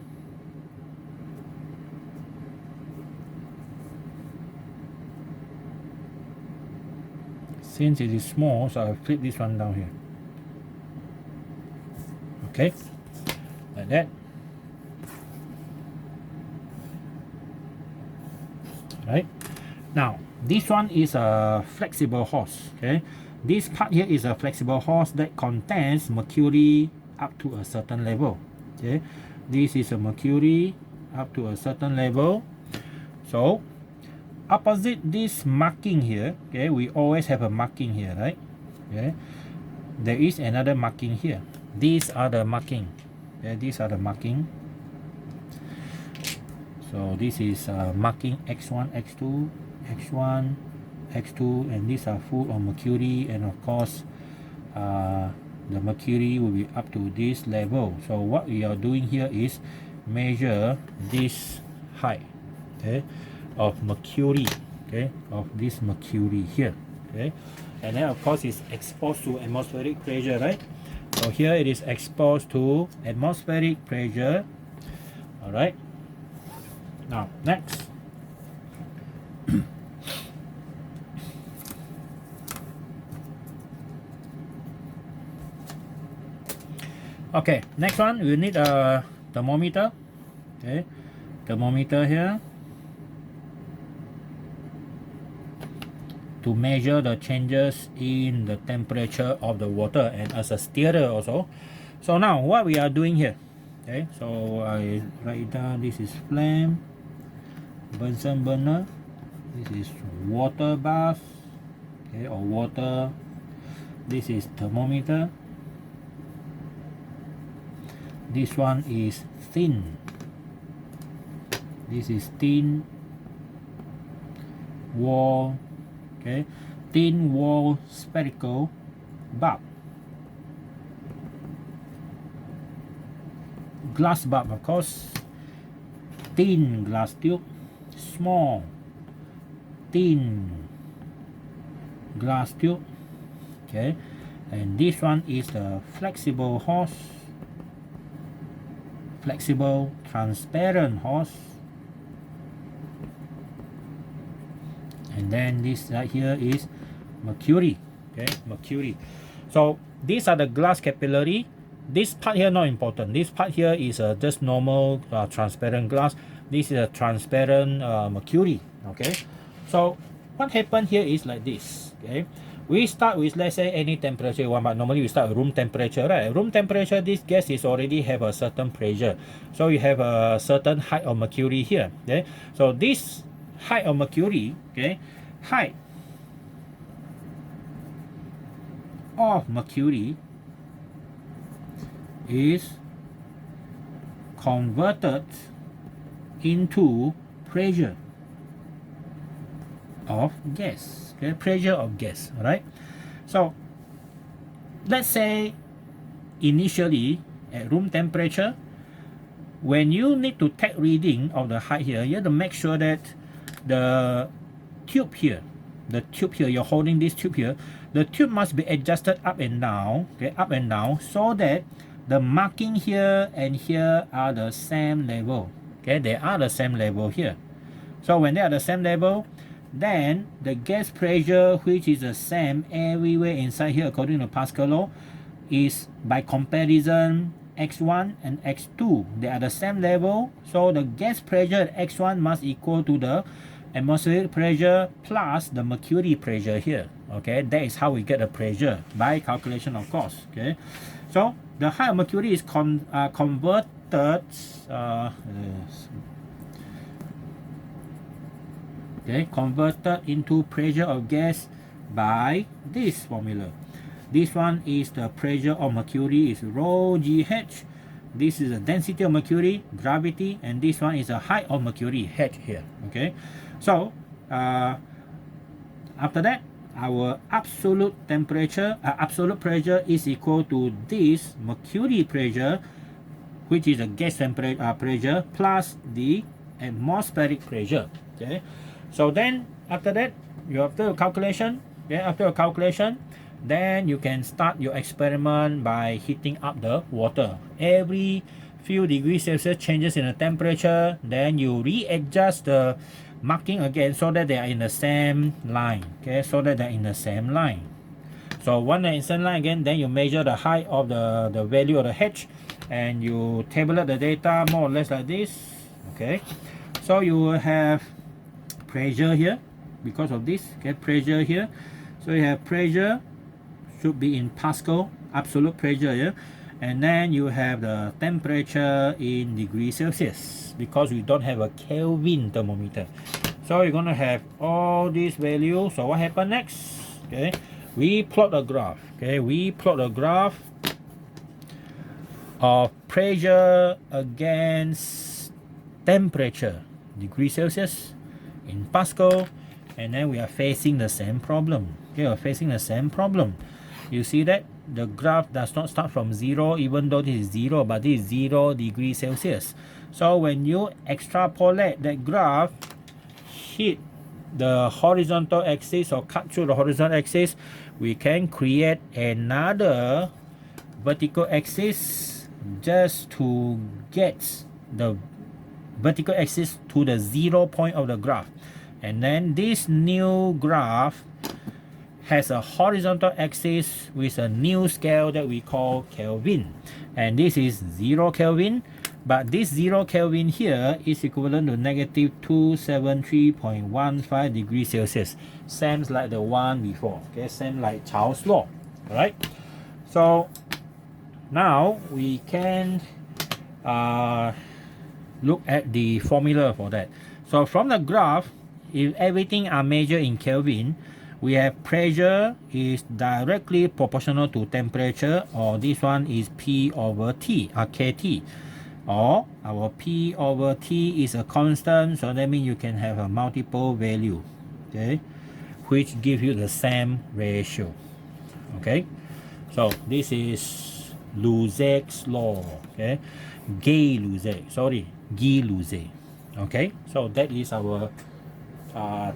Since it is small, so I'll flip this one down here. Okay, like that. Right? Now, this one is a flexible hose. Okay, this part here is a flexible hose that contains mercury up to a certain level. Okay, this is a mercury up to a certain level. So opposite this marking here, okay, we always have a marking here, right? Okay, there is another marking here. These are the marking. Okay, these are the marking. So this is marking X1, X2, X1, X2, and these are full of mercury, and of course the mercury will be up to this level. So what we are doing here is measure this height, okay, of mercury, okay, of this mercury here, okay, and then of course it's exposed to atmospheric pressure, right? So here it is exposed to atmospheric pressure. All right, now next. Okay, next one we need a thermometer. Okay, thermometer here to measure the changes in the temperature of the water, and as a steerer also. So now what we are doing here, okay, so I write it down. This is flame, Bunsen burner, this is water bath, okay, or water, this is thermometer, this one is thin, this is thin wall, okay, thin wall spherical bulb, glass bulb, of course, thin glass tube, small thin glass tube, okay, and this one is the flexible hose, flexible transparent hose, and then this right here is mercury, okay, mercury. So these are the glass capillary. This part here not important. This part here is just normal transparent glass. This is a transparent mercury. Okay, so what happened here is like this. Okay, we start with, let's say, any temperature you want, but normally we start with room temperature, right? Room temperature, this gas is already have a certain pressure, so you have a certain height of mercury here. Okay, so this height of mercury, okay, height of mercury is converted into pressure of gas. Okay, pressure of gas. All right. So let's say initially at room temperature, when you need to take reading of the height here, you have to make sure that the tube here, you're holding this tube here, the tube must be adjusted up and down, okay, up and down, so that the marking here and here are the same level. Okay, they are the same level here. So when they are the same level, then the gas pressure, which is the same everywhere inside here according to Pascal law, is by comparison x1 and x2. They are the same level, so the gas pressure at x1 must equal to the atmospheric pressure plus the mercury pressure here. Okay, that is how we get the pressure by calculation, of course. Okay, so the high mercury is converted converted into pressure of gas by this formula. This one is the pressure of mercury is rho GH. This is the density of mercury, gravity, and this one is the height of mercury, h here. Okay, so after that, our absolute temperature, absolute pressure is equal to this mercury pressure, which is the gas temperature pressure, plus the atmospheric pressure. Okay, so then after that, you after a calculation. Okay, after a calculation, then you can start your experiment by heating up the water. Every few degrees Celsius changes in the temperature, then you readjust the marking again so that they are in the same line. Okay, so that they're in the same line. So one in the same line again, then you measure the height of the value of the h, and you tabulate the data more or less like this. Okay, so you will have pressure here because of this. Okay, pressure here. So you have pressure should be in Pascal, absolute pressure here, and then you have the temperature in degrees Celsius because we don't have a Kelvin thermometer. So you're gonna have all these values. So what happened next? Okay, we plot a graph. Okay, we plot a graph of pressure against temperature, degrees Celsius in Pascal, and then we are facing the same problem. Okay, we're facing the same problem. You see that the graph does not start from 0, even though this is 0, but this is 0 degrees Celsius. So when you extrapolate that graph, hit the horizontal axis or cut through the horizontal axis, we can create another vertical axis just to get the vertical axis to the 0 point of the graph. And then this new graph has a horizontal axis with a new scale that we call Kelvin, and this is 0 Kelvin, but this 0 Kelvin here is equivalent to negative 273.15 degrees Celsius, same like the one before. Okay, same like Charles' law. All right, so now we can look at the formula for that. So from the graph, if everything are measured in Kelvin, we have pressure is directly proportional to temperature, or this one is P over T, KT, or our P over T is a constant, so that means you can have a multiple value, okay, which gives you the same ratio. Okay, so this is Luzet's law. Okay, Gay-Lusset. Okay, so that is our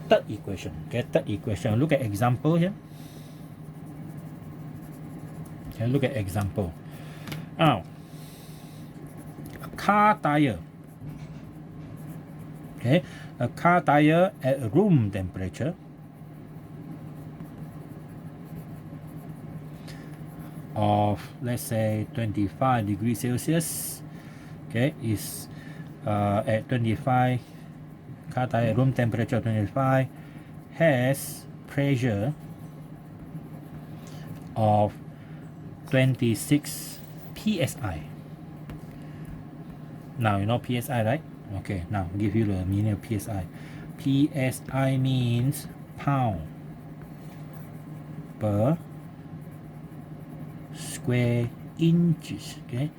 third equation. Okay, third equation. Look at example here. Okay, look at example. Now, a car tire. Okay, a car tire at room temperature of, let's say, 25 degrees Celsius. Okay, is at 25. Car tire room temperature 25 has pressure of 26 psi. Now you know psi, right? Okay, now give you the meaning of psi. Psi means pound per square inches. Okay,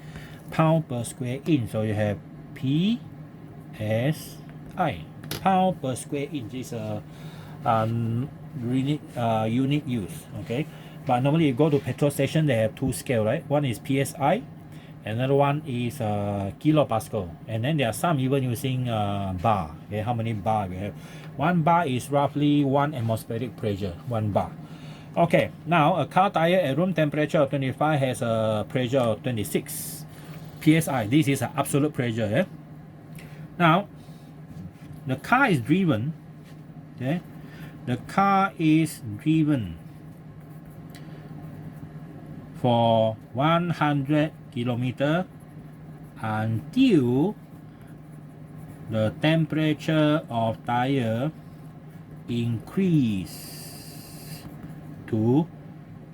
pound per square inch. So you have PSI, pound per square inch. Is a unit use. Okay, but normally you go to petrol station, they have two scale, right? One is PSI, another one is kilopascal, and then there are some even using bar. Okay, how many bar we have? One bar is roughly 1 atmospheric pressure, 1 bar. Okay, now a car tire at room temperature of 25 has a pressure of 26 psi. This is an absolute pressure. Yeah? Now, the car is driven. Okay, the car is driven for 100 kilometer until the temperature of tire increase to,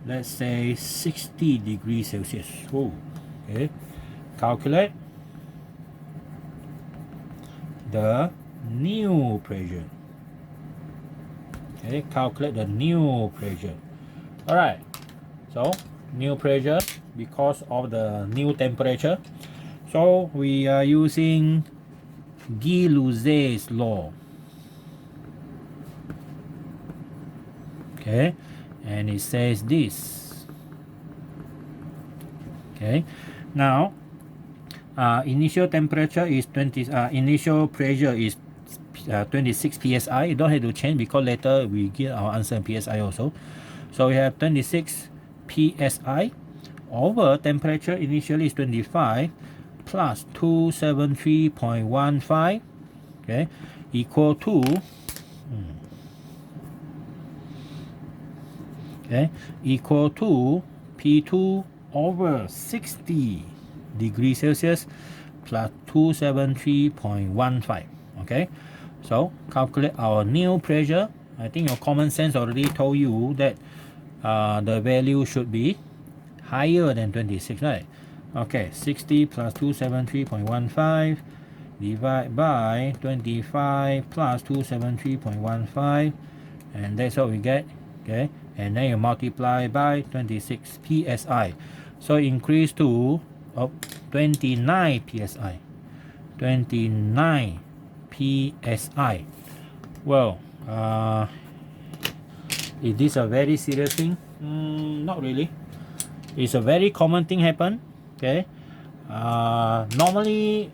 let's say, 60 degrees Celsius. Oh, okay. Calculate the new pressure. Okay, calculate the new pressure. All right. So new pressure because of the new temperature. So we are using Guy-Louzet's law. Okay, and it says this. Okay, now initial temperature is 20. Initial pressure is 26 psi. You don't have to change because later we get our answer in psi also. So we have 26 psi over temperature initially is 25 plus 273.15. Okay, equal to equal to P2 over 60 degrees Celsius plus 273.15. Okay, so calculate our new pressure. I think your common sense already told you that the value should be higher than 26, right? Okay, 60 plus 273.15 divided by 25 plus 273.15, and that's what we get. Okay, and then you multiply by 26 psi, so increase to 29 psi. 29 psi. Well, is this a very serious thing? Not really. It's a very common thing happen. Okay, normally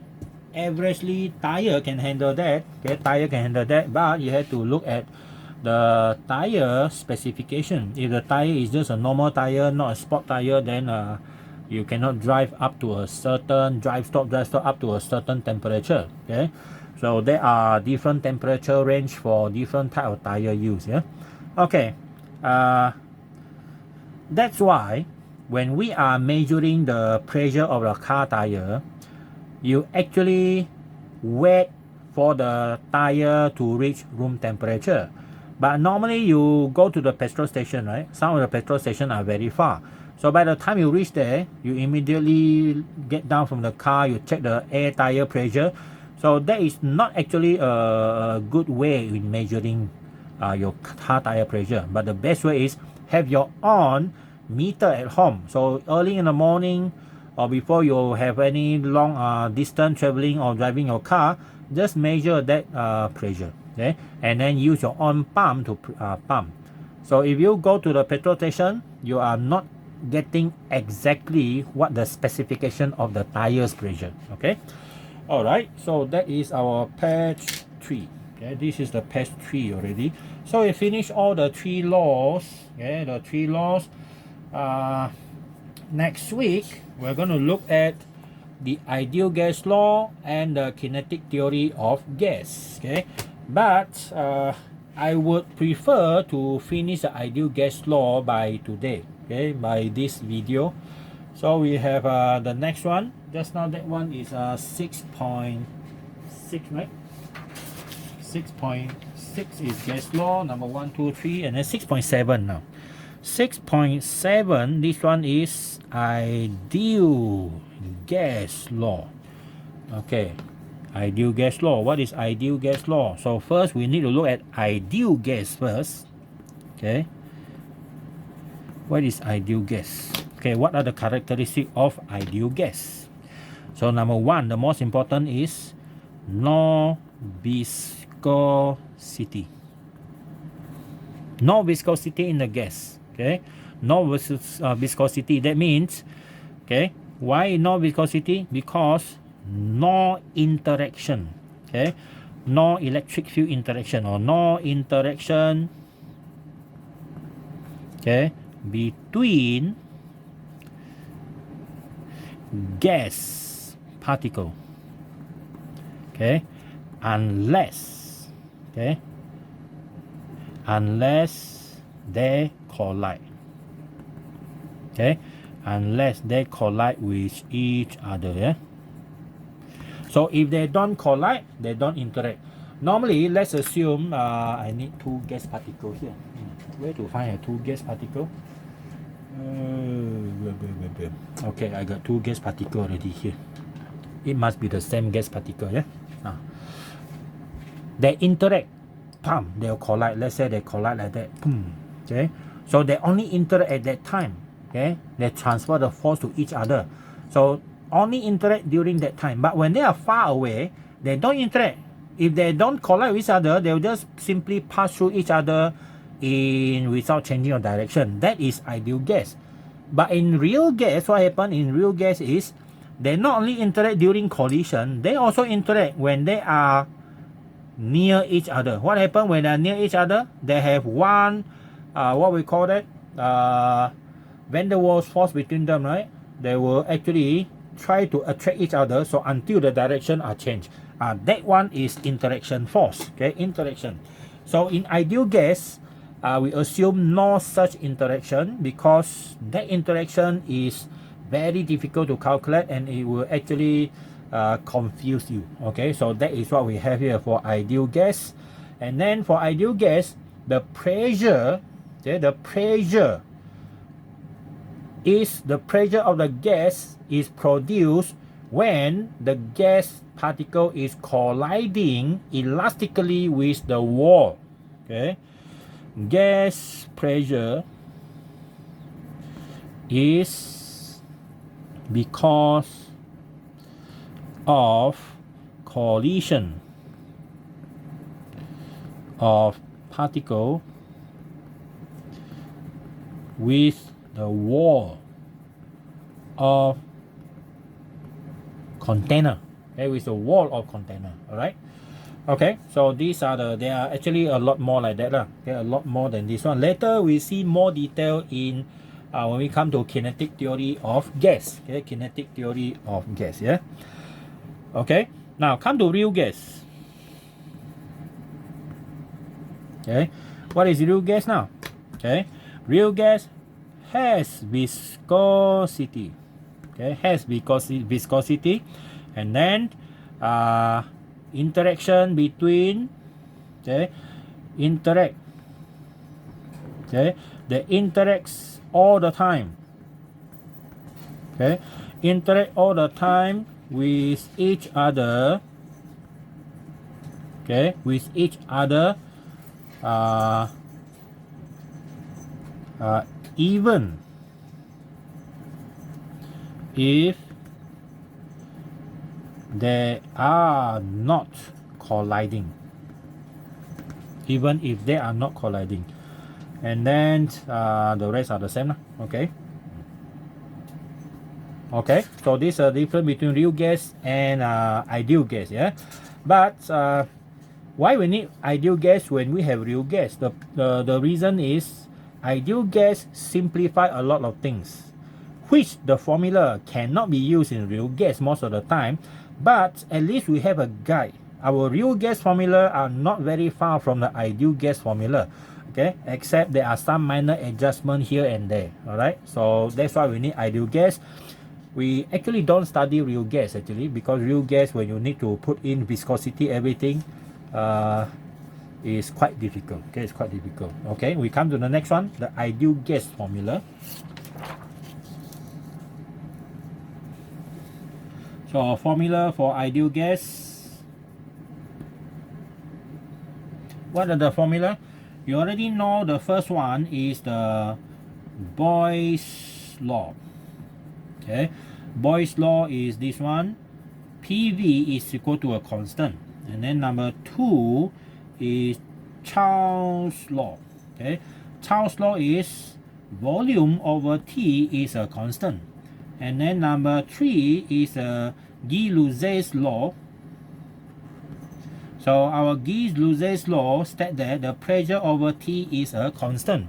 averagely tire can handle that. Okay, tire can handle that, but you have to look at the tire specification. If the tire is just a normal tire, not a sport tire, then you cannot drive up to a certain drive stop up to a certain temperature. Okay, so there are different temperature range for different type of tire use. Yeah, okay, that's why when we are measuring the pressure of the car tire, you actually wait for the tire to reach room temperature. But normally you go to the petrol station, right? Some of the petrol stations are very far. So by the time you reach there, you immediately get down from the car, you check the air tire pressure. So that is not actually a good way in measuring your car tire pressure. But the best way is have your own meter at home. So early in the morning or before you have any long distance traveling or driving your car, just measure that pressure. Okay, and then use your own pump to pump. So if you go to the petrol station, you are not getting exactly what the specification of the tires pressure. Okay, all right, so that is our page 3. Okay, this is the page 3 already. So we finish all the 3 laws. Okay, the 3 laws. Next week we're going to look at the ideal gas law and the kinetic theory of gas. Okay, but I would prefer to finish the ideal gas law by today. Okay, by this video. So we have the next one. Just now that one is 6.6, right? 6.6 is gas law number 1, 2, 3, and then 6.7 now. 6.7, this one is ideal gas law. Okay, ideal gas law. What is ideal gas law? So first we need to look at ideal gas first. Okay, what is ideal gas? Okay, what are the characteristics of ideal gas? So number one, the most important is no viscosity. No viscosity in the gas. Okay, no viscosity. That means, okay, why no viscosity? Because no interaction. Okay, no electric field interaction or no interaction. Okay, between gas particle. Okay, unless they collide. Okay, unless they collide with each other. Yeah. So if they don't collide, they don't interact. Normally, let's assume I need two gas particles here. Where to find a two gas particle? Okay, I got two gas particle already here. It must be the same gas particle. Yeah. They interact, they'll collide. Let's say they collide like that. Okay, so they only interact at that time. Okay, they transfer the force to each other. So only interact during that time. But when they are far away, they don't interact. If they don't collide with each other, they'll just simply pass through each other without changing your direction. That is ideal gas. But in real gas, what happens in real gas is they not only interact during collision, they also interact when they are near each other. What happens when they are near each other? They have one, what we call that, van der Waals force between them, right? They will actually try to attract each other, so until the direction are changed. That one is interaction force. Okay, interaction. So in ideal gas, we assume no such interaction because that interaction is very difficult to calculate and it will actually confuse you. Okay, so that is what we have here for ideal gas. And then for ideal gas, the pressure, okay, the pressure of the gas is produced when the gas particle is colliding elastically with the wall. Okay, gas pressure is because of collision of particle with the wall of container. Okay, with the wall of container. All right. Okay, so these are there are actually a lot more like that. Okay, a lot more than this one. Later we see more detail in when we come to kinetic theory of gas. Okay, kinetic theory of gas. Yeah. Okay, now come to real gas. Okay, what is real gas now? Okay, real gas has viscosity. Okay, has viscosity, and then interaction between, okay, interact, okay, they interacts all the time. Okay, interact all the time with each other. Okay, with each other, even if they are not colliding. Even if they are not colliding. And then the rest are the same. Okay. Okay, so this is a difference between real gas and ideal gas. Yeah, but why we need ideal gas when we have real gas? The reason is ideal gas simplify a lot of things, which the formula cannot be used in real gas most of the time. But at least we have a guide. Our real gas formula are not very far from the ideal gas formula. Okay, except there are some minor adjustments here and there. All right, so that's why we need ideal gas. We actually don't study real gas actually, because real gas, when you need to put in viscosity, everything, is quite difficult. Okay, it's quite difficult. Okay, we come to the next one, the ideal gas formula. So formula for ideal gas. What are the formula? You already know the first one is the Boyle's law. Okay, Boyle's law is this one. PV is equal to a constant. And then number 2 is Charles' law. Okay, Charles' law is volume over T is a constant. And then number 3 is Gay-Lussac's law. So our Gay-Lussac's law states that the pressure over T is a constant.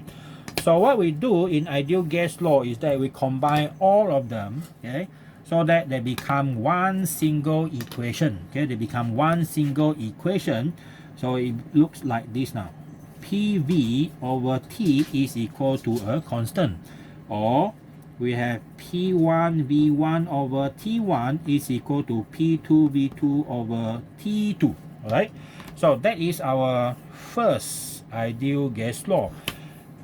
So what we do in ideal gas law is that we combine all of them, okay, so that they become one single equation. Okay, they become one single equation. So it looks like this now. PV over T is equal to a constant. Or we have P1 V1 over T1 is equal to P2 V2 over T2. Alright, so that is our first ideal gas law.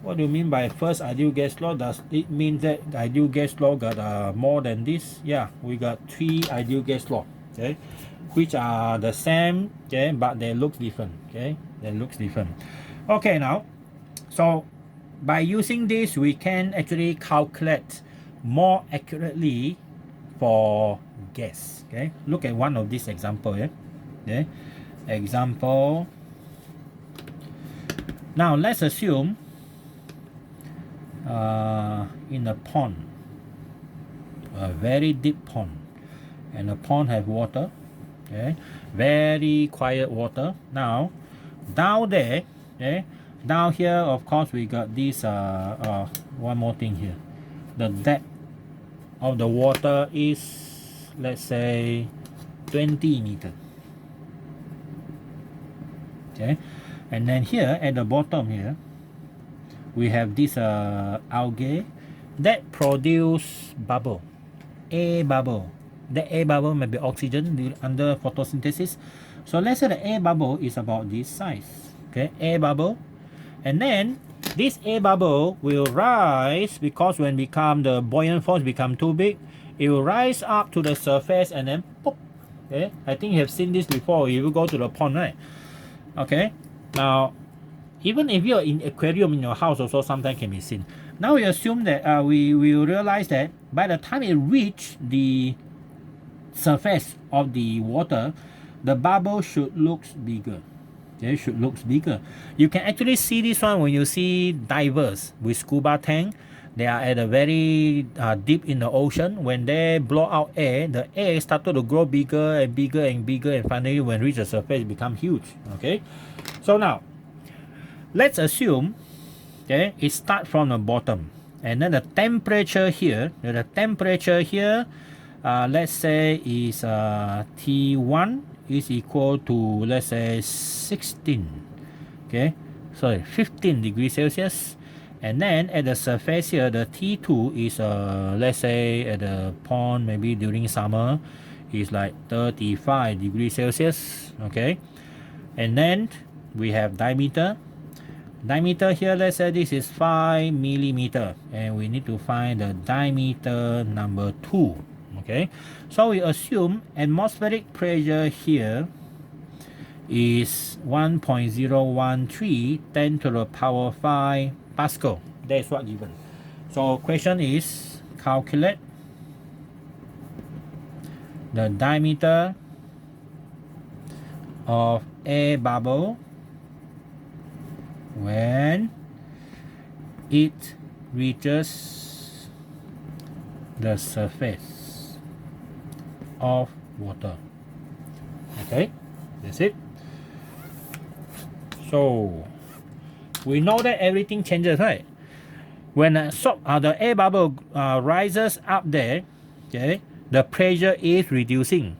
What do you mean by first ideal gas law? Does it mean that the ideal gas law got more than this? Yeah, we got 3 ideal gas law, okay, which are the same, okay, but they look different. Okay, they look different. Okay, now, so by using this, we can actually calculate more accurately for gas. Okay, look at one of these example. Yeah, okay, example. Now let's assume in a pond, a very deep pond, and the pond have water, okay, very quiet water. Now down there, okay, down here of course we got this one more thing here. The depth of the water is, let's say, 20 meters. Okay, and then here at the bottom here we have this algae that produce bubble, a bubble. The A bubble may be oxygen under photosynthesis. So let's say the A bubble is about this size. Okay, A bubble, and then this A bubble will rise because when the buoyant force become too big, it will rise up to the surface and then pop. Okay, I think you have seen this before. You will go to the pond, right? Okay, now even if you're in aquarium in your house also sometimes can be seen. Now we assume that we will realize that by the time it reach the surface of the water, the bubble should look bigger. Okay, should look bigger. You can actually see this one when you see divers with scuba tank. They are at a very deep in the ocean. When they blow out air, the air started to grow bigger and bigger and bigger, and finally when it reach the surface it become huge. Okay, so now let's assume, okay, it start from the bottom, and then the temperature here, let's say is T1 is equal to, let's say, 16, okay, sorry, 15 degrees Celsius. And then at the surface here, the T2 is let's say at the pond, maybe during summer, is like 35 degrees Celsius. Okay, and then we have diameter here, let's say this is 5 millimeter, and we need to find the diameter number 2. Okay, so we assume atmospheric pressure here is 1.013 10 to the power 5 Pascal. That's what given. So question is calculate the diameter of a bubble when it reaches the surface of water. Okay, that's it. So we know that everything changes, right? When the air bubble rises up there, okay, the pressure is reducing,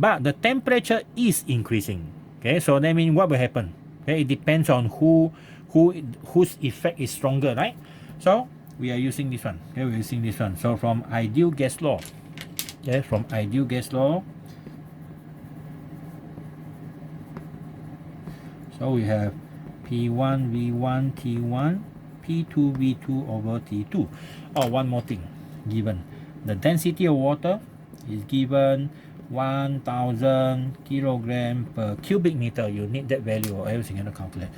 but the temperature is increasing. Okay, so that means what will happen? Okay, it depends on whose effect is stronger, right? So we are using this one. Okay, we're using this one. So from ideal gas law, okay, from ideal gas law, so we have P1 V1 T1 P2 V2 over T2. Oh, one more thing given. The density of water is given 1000 kilogram per cubic meter. You need that value or everything to calculate.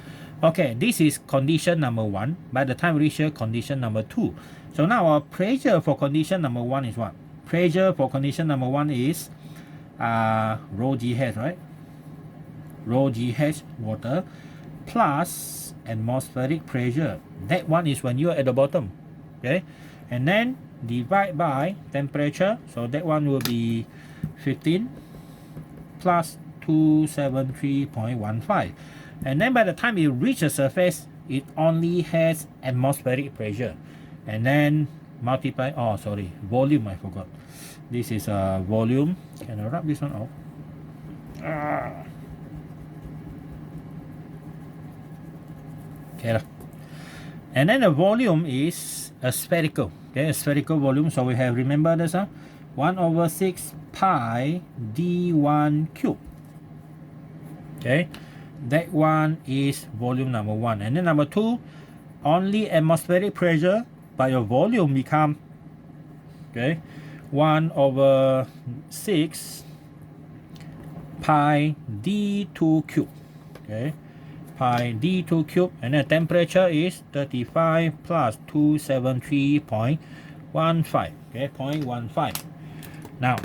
Okay, this is condition number 1. By the time we reach here, condition number 2. So now our pressure for condition number 1 is what? Pressure for condition number 1 is rho GH, right? Rho GH water plus atmospheric pressure. That one is when you are at the bottom, okay? And then divide by temperature, so that one will be 15 plus 273.15. And then by the time it reaches the surface, it only has atmospheric pressure. And then multiply, oh sorry, volume, I forgot. This is a volume. Can I rub this one off? Okay. And then the volume is a spherical. Okay, a spherical volume. So we have, remember this, 1/6 pi d1 cube. Okay, that one is volume number one. And then number two, only atmospheric pressure, but your volume become, okay, 1/6 pi d2 cube. Okay, pi d2 cube, and the temperature is 35 plus 273.15. Okay, 0.15. Now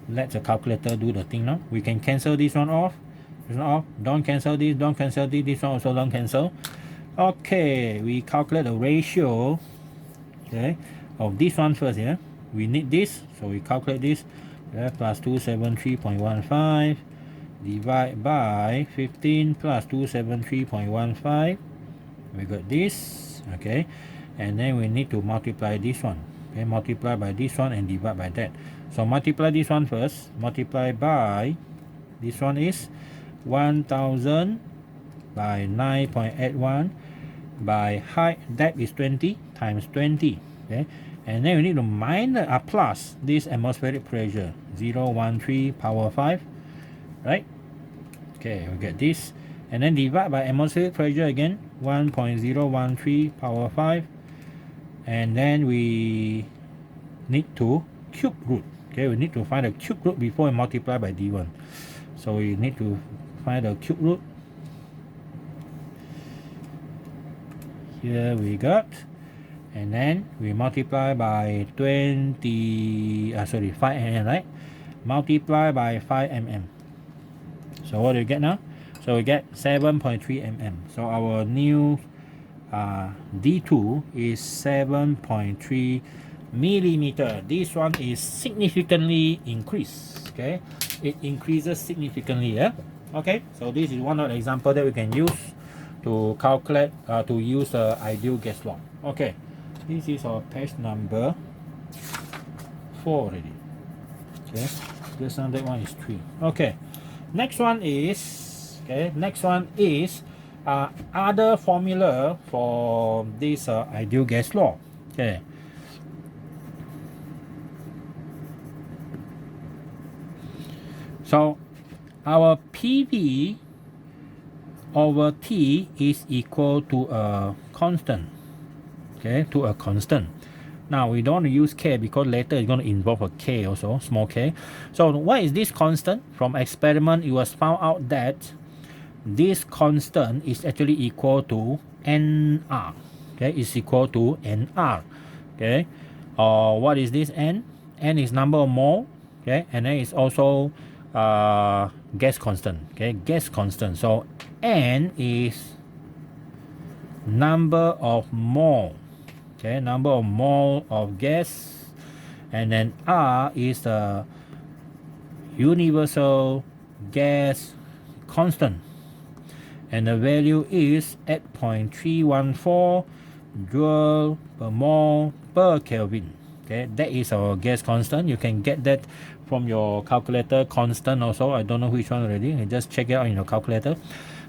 let the calculator do the thing. Now we can cancel this one off. This one off. Don't cancel this. Don't cancel this. This one also don't cancel. Okay, we calculate the ratio, okay, of this one first. Yeah, we need this, so we calculate this. Yeah, plus 273.15 divide by 15 plus 273.15. We got this. Okay, and then we need to multiply this one. Okay, multiply by this one and divide by that. So multiply this one first. Multiply by this one is 1000 by 9.81 by height, that is 20 times 20. Okay, and then we need to minus plus this atmospheric pressure, 0.13 power 5, right? Okay, we get this, and then divide by atmospheric pressure again, 1.013 power 5, and then we need to cube root. Okay, we need to find the cube root before we multiply by d1. So we need to find the cube root. Here we got, and then we multiply by 5 mm, right? Multiply by 5 mm. So what do we get now? So we get 7.3 mm. So our new D2 is 7.3 millimeter. This one is significantly increased. Okay, it increases significantly. Yeah. Okay, so this is one of the example that we can use to calculate, to use the ideal gas law. Okay, this is our page number 4 already. Okay, this one, that one is 3. Okay, next one is, okay, next one is other formula for this ideal gas law. Okay, so our PV over T is equal to a constant. Okay, to a constant. Now we don't want to use K because later it's going to involve a K also, small k. So what is this constant? From experiment it was found out that this constant is actually equal to NR. Okay, is equal to NR. Okay, what is this N? N is number of mole. Okay, and then it's also gas constant. Okay, gas constant. So N is number of mole. Okay, number of mole of gas, and then R is the universal gas constant, and the value is 8.314 joule per mole per Kelvin. Okay, that is our gas constant. You can get that from your calculator, constant also. I don't know which one already. You just check it out in your calculator.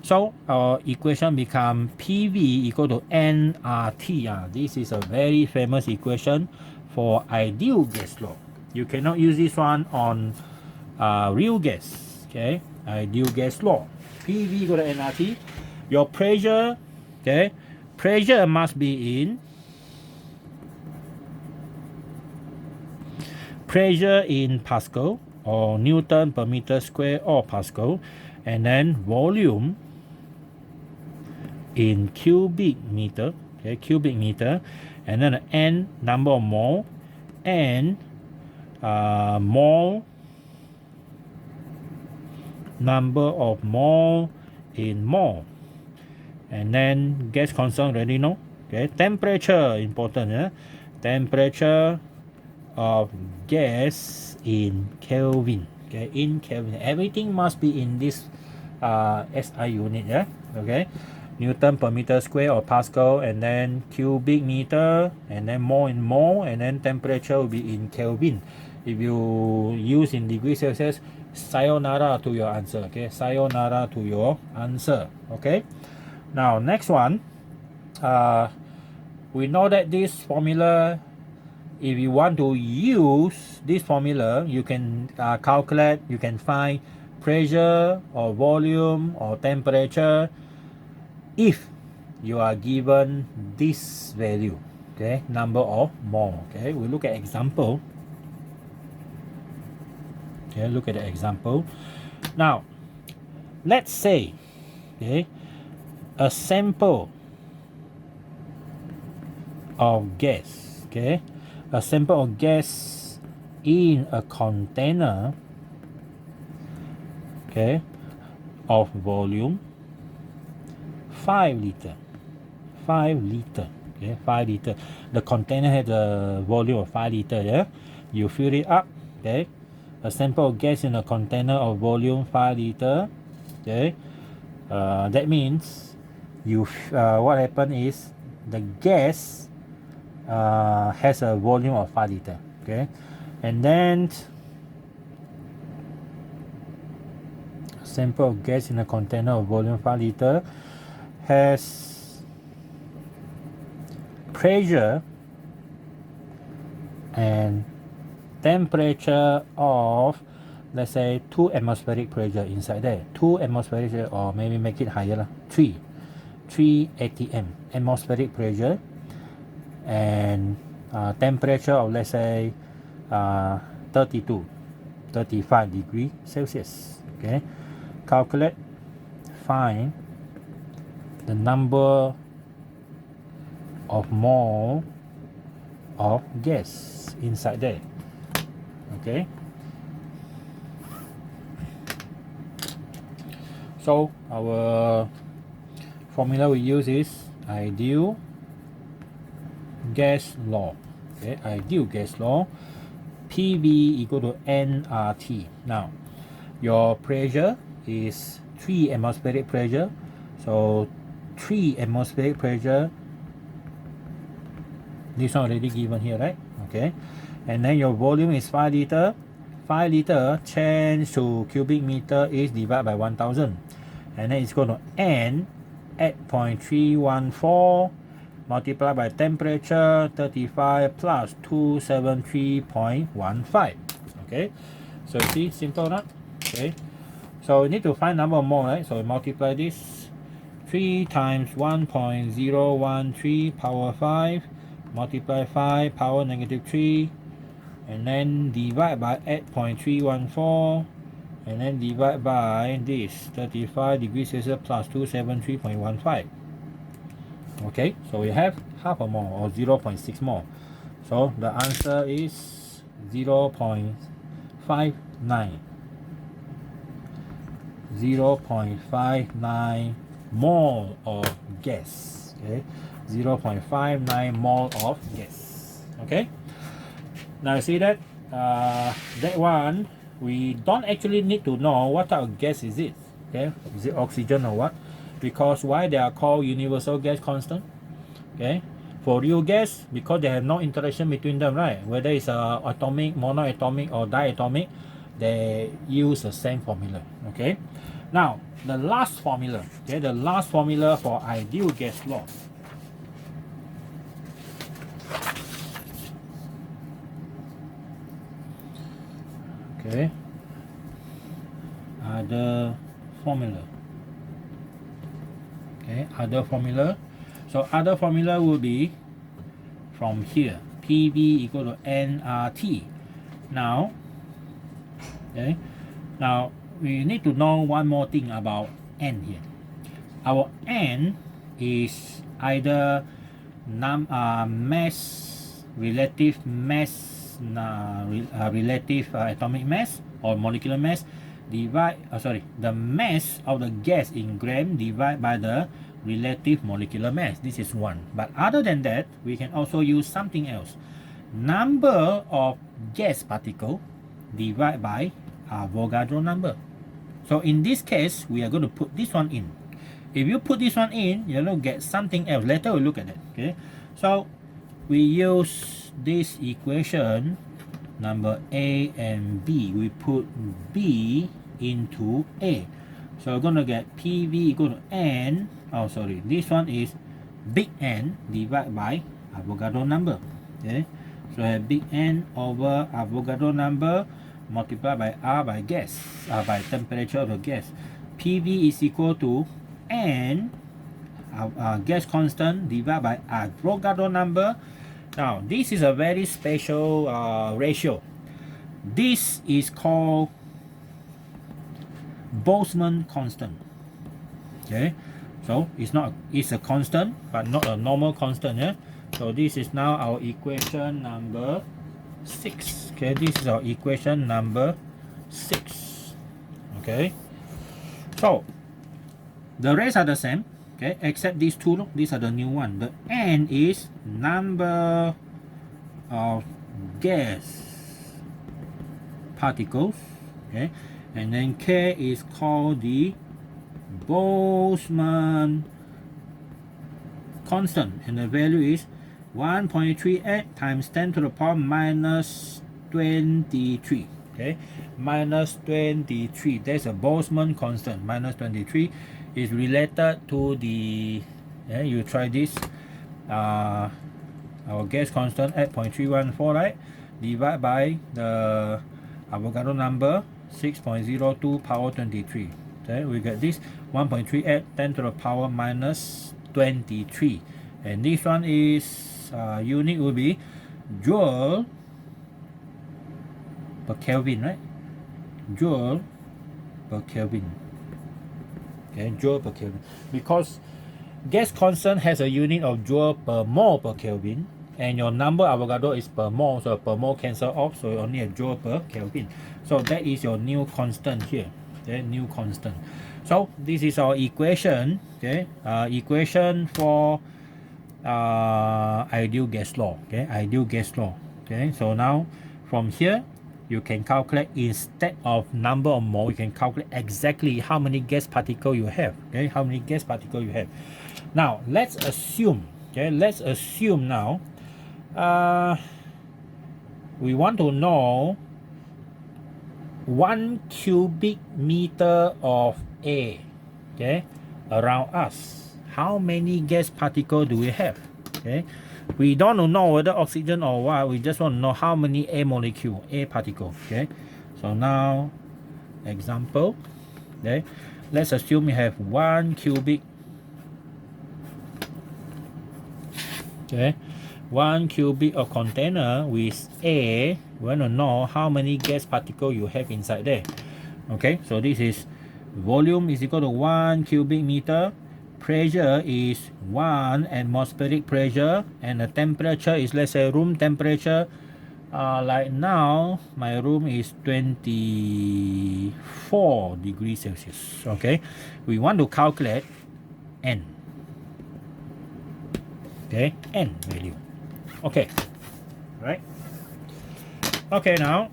So our equation become PV equal to nRT. This is a very famous equation for ideal gas law. You cannot use this one on real gas. Okay, ideal gas law. PV equal to nRT. Your pressure, okay, pressure must be in Pascal or Newton per meter square or Pascal, and then volume in cubic meter. Okay, cubic meter, and then N number of mole and mole number of mole in mole. And then gas constant already know. Okay, temperature important. Temperature of gas in Kelvin. Okay, in Kelvin. Everything must be in this SI unit. Yeah. Okay. Newton per meter square or Pascal, and then cubic meter, and then mole in mole, and then temperature will be in Kelvin. If you use in degrees Celsius, sayonara to your answer. Okay, sayonara to your answer. Okay. Now next one, we know that this formula, if you want to use this formula, you can calculate, you can find pressure or volume or temperature if you are given this value, okay, number of mole. Okay, we look at example. Okay, look at the example. Now let's say, okay, a sample of gas, okay, a sample of gas in a container, okay, of volume 5 liter, 5 liter, okay, 5 liter. The container has a volume of 5 liter. Yeah, you fill it up. Okay, a sample of gas in a container of volume 5 liter. Okay, that means you what happened is the gas has a volume of 5 liter. Okay, and then sample of gas in a container of volume 5 liter has pressure and temperature of, let's say, 2 atmospheric pressure inside there. 2 atmospheric pressure, or maybe make it higher, 3 ATM atmospheric pressure, and temperature of, let's say, 35 degrees Celsius. Okay, calculate, find the number of mole of gas inside there. Okay, so our formula we use is ideal gas law. Okay, ideal gas law, PV equal to nRT. Now your pressure is 3 atmospheric pressure, so 3 atmospheric pressure, this one already given here, right? Okay, and then your volume is 5 liter. 5 liter changed to cubic meter is divided by 1000, and then it's going to N at 0.314 multiplied by temperature 35 plus 273.15. Okay, so you see, simple enough. Okay, so we need to find number of mole, right? So we multiply this 3 times 1.013 power 5 multiply 5 power negative 3, and then divide by 8.314, and then divide by this 35 degrees Celsius plus 273.15. Okay, so we have half a mole, or 0.6 mole. So the answer is 0.59. 0.59 mole of gas. Okay, 0.59 mole of gas. Okay, now you see that that one we don't actually need to know what type of gas is it. Okay, is it oxygen or what? Because why they are called universal gas constant? Okay, for real gas, because they have no interaction between them, right? Whether it's atomic, monoatomic, or diatomic, they use the same formula. Okay, now the last formula. Okay, the last formula for ideal gas law. Okay, other formula. Okay, other formula. So other formula will be from here, PV equal to nRT. Now, okay, now we need to know one more thing about N here. Our N is either mass, relative mass, relative atomic mass, or molecular mass. the mass of the gas in gram divided by the relative molecular mass. This is 1. But other than that, we can also use something else. Number of gas particle divided by Avogadro number. So in this case, we are going to put this one in. If you put this one in, you're going to get something else. Later we'll look at it. Okay. So we use this equation number A and B. We put B into A. So we're going to get PV equal to N. Oh, sorry. This one is big N divided by Avogadro number. Okay. So I have big N over Avogadro number multiplied by R by gas, by temperature of the gas. PV is equal to N, gas constant, divided by Avogadro number. Now, this is a very special ratio. This is called Boltzmann constant. Okay, so it's a constant, but not a normal constant. Yeah. So this is now our equation number 6. Okay, this is our equation number 6. Okay, so the rest are the same. Okay, except these two. Look, these are the new one. The N is number of gas particles. Okay, and then K is called the Boltzmann constant, and the value is 1.38 times 10 to the power minus 23. Okay, minus 23. That's a Boltzmann constant. Minus 23 is related to the, you try this, our gas constant at 0.314, right? Divide by the Avogadro number 6.02 power 23. Okay, we get this 1.38 10 to the power minus 23. And this one is unit will be joule per Kelvin, right? Joule per Kelvin. Okay, joule per Kelvin. Because gas constant has a unit of joule per mole per Kelvin, and your number Avogadro is per mole, so per mole cancel off, so you only have joule per Kelvin. So that is your new constant here. Okay, new constant. So this is our equation. Okay, equation for ideal gas law. Okay, ideal gas law. Okay, so now from here you can calculate, instead of number of mole, you can calculate exactly how many gas particle you have. Okay, how many gas particle you have. Now let's assume. Okay, let's assume now we want to know 1 cubic meter of air, okay, around us. How many gas particle do we have? Okay, we don't know whether oxygen or what. We just want to know how many air molecule, air particle. Okay, so now example. Okay, let's assume we have 1 cubic. Okay, 1 cubic of container with air. We want to know how many gas particle you have inside there. Okay, so this is volume is equal to 1 cubic meter. Pressure is 1 atmospheric pressure, and the temperature is, let's say, room temperature. Like now, my room is 24 degrees Celsius. Okay, we want to calculate N. Okay, N value. Okay, right? Okay, now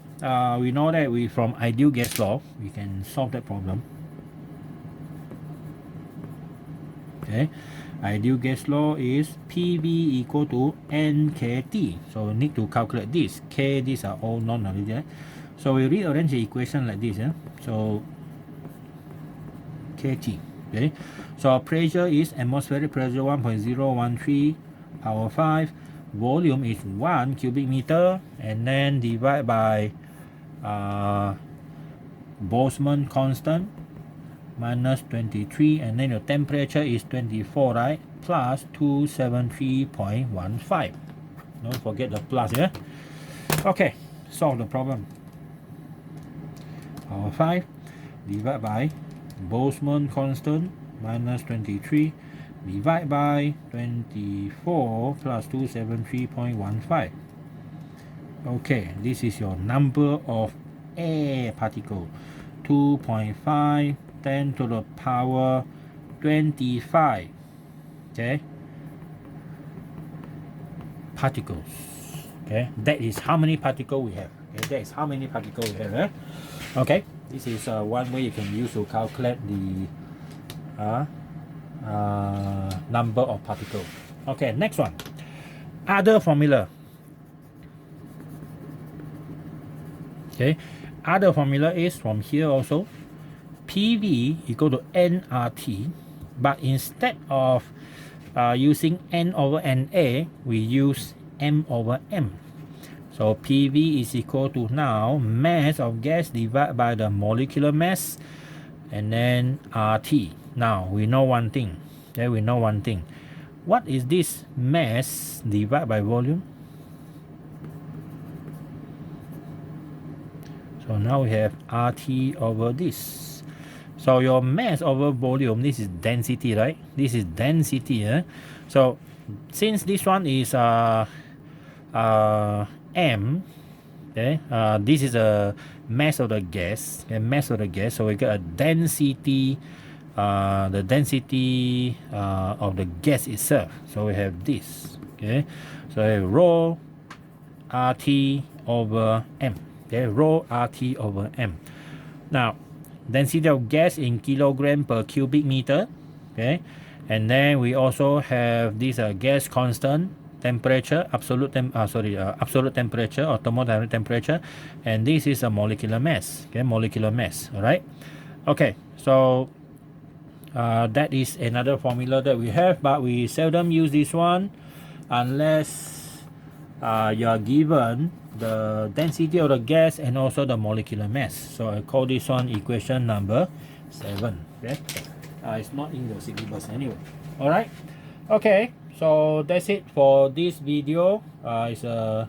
we know that we from ideal gas law we can solve that problem. Okay, ideal gas law is PV equal to NKT. So we need to calculate this. K, these are all non-knowledge. So we rearrange the equation like this. So KT. Okay, so our pressure is atmospheric pressure 1.013 power 5. Volume is 1 cubic meter, and then divide by Boltzmann constant minus 23, and then your temperature is 24, right? Plus 273.15. Don't forget the plus, yeah? Okay, solve the problem. Power 5 divide by Boltzmann constant minus 23 divide by 24 plus 273.15. Okay, this is your number of air particle. 2.5 10 to the power 25, okay, particles. Okay, that is how many particles we have. Okay, that is how many particles we have. Okay, this is one way you can use to calculate the number of particles. Okay, next one, other formula. Okay, other formula is from here also. PV equal to nRT, but instead of using N over NA, we use M over M. So PV is equal to now mass of gas divided by the molecular mass, and then RT. Now we know one thing. Okay, we know one thing. What is this mass divided by volume? So now we have RT over this. So your mass over volume, this is density, right? This is density. So since this one is M, okay, this is a mass of the gas, mass of the gas. So we get a density, the density of the gas itself. So we have this. Okay, so we have rho RT over M. Okay, rho RT over M. Now, density of gas in kilogram per cubic meter. Okay, and then we also have this gas constant, temperature, absolute temperature or thermodynamic temperature, and this is a molecular mass. Okay, molecular mass. All right. Okay, so that is another formula that we have, but we seldom use this one unless you are given the density of the gas and also the molecular mass. So I call this one equation number 7. Okay, it's not in the syllabus anyway. All right. Okay, so that's it for this video. It's a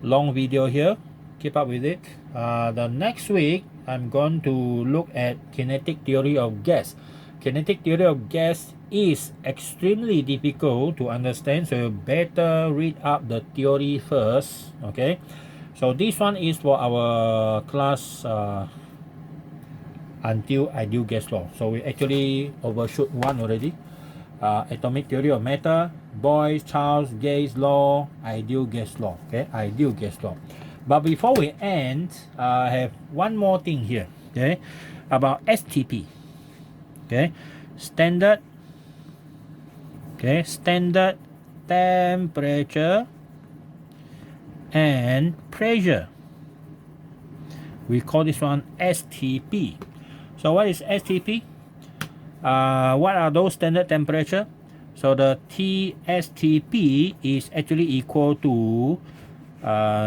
long video here. Keep up with it. The next week I'm going to look at kinetic theory of gas. Kinetic theory of gas is extremely difficult to understand, so you better read up the theory first. Okay, so this one is for our class until ideal gas law. So we actually overshoot one already. Atomic theory of matter, Boyce, Charles, Gay's law, ideal gas law. Okay, ideal gas law. But before we end, I have one more thing here. Okay, about STP. Okay, standard temperature and pressure. We call this one STP. So what is STP? What are those standard temperature? So the TSTP is actually equal to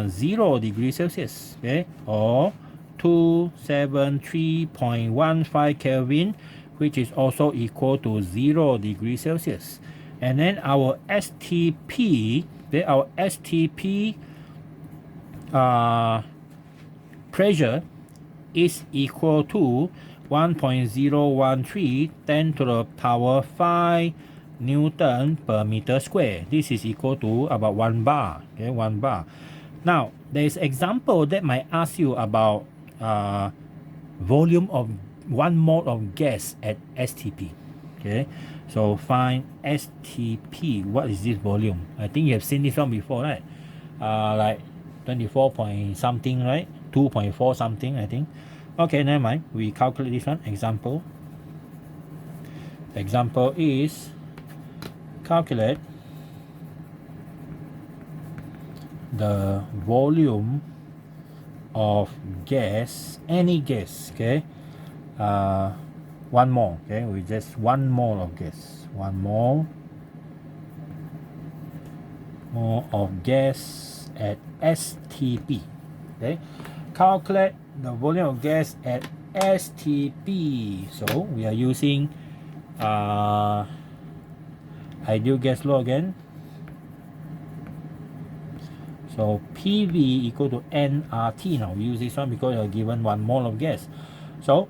0 degrees Celsius, okay, or 273.15 Kelvin, which is also equal to 0 degrees Celsius. And then our STP, okay, our STP pressure is equal to 1.013 10 to the power 5 Newton per meter square. This is equal to about 1 bar. Okay, 1 bar. Now, there is example that might ask you about volume of 1 mole of gas at STP. Okay, so find STP. What is this volume? I think you have seen this one before, right? Like 24 point something, right? 2.4 something, I think. Okay, never mind. We calculate this one. Example. Example is calculate the volume of gas, any gas, okay? 1 mole, okay? We just 1 mole of gas. 1 mole of gas at STP. Okay? Calculate the volume of gas at STP. So we are using ideal gas law again. So PV equal to nRT. Now we use this one because you're given 1 mole of gas. So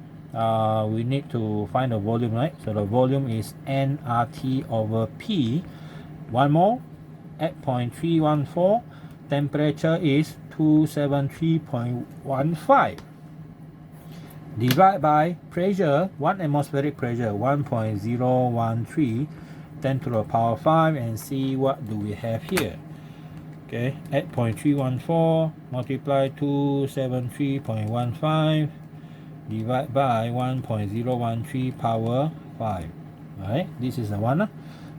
we need to find the volume, right? So the volume is nRT over P. 1 mole at 0.314. Temperature is 273.15. divide by pressure, 1 atmospheric pressure, 1.013, 10 to the power 5, and see what do we have here. Okay, 8.314 multiply 273.15 divide by 1.013 power 5. Alright, this is the one.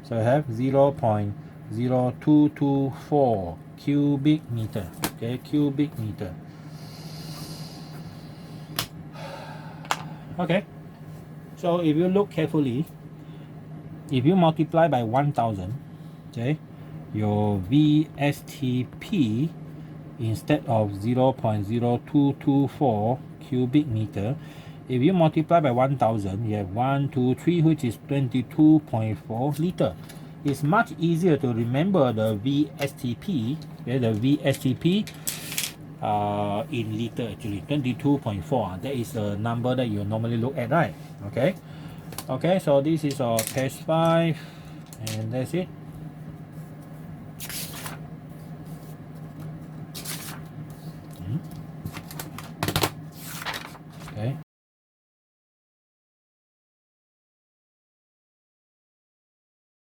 So I have 0.0224 cubic meter. Okay, cubic meter. Okay, so if you look carefully, if you multiply by 1000, okay, your VSTP instead of 0.0224 cubic meter, if you multiply by 1000, you have 1, 2, 3, which is 22.4 liter. It's much easier to remember the VSTP, okay, the VSTP in liter actually, 22.4. That is the number that you normally look at, right? Okay, so this is our test 5, and that's it.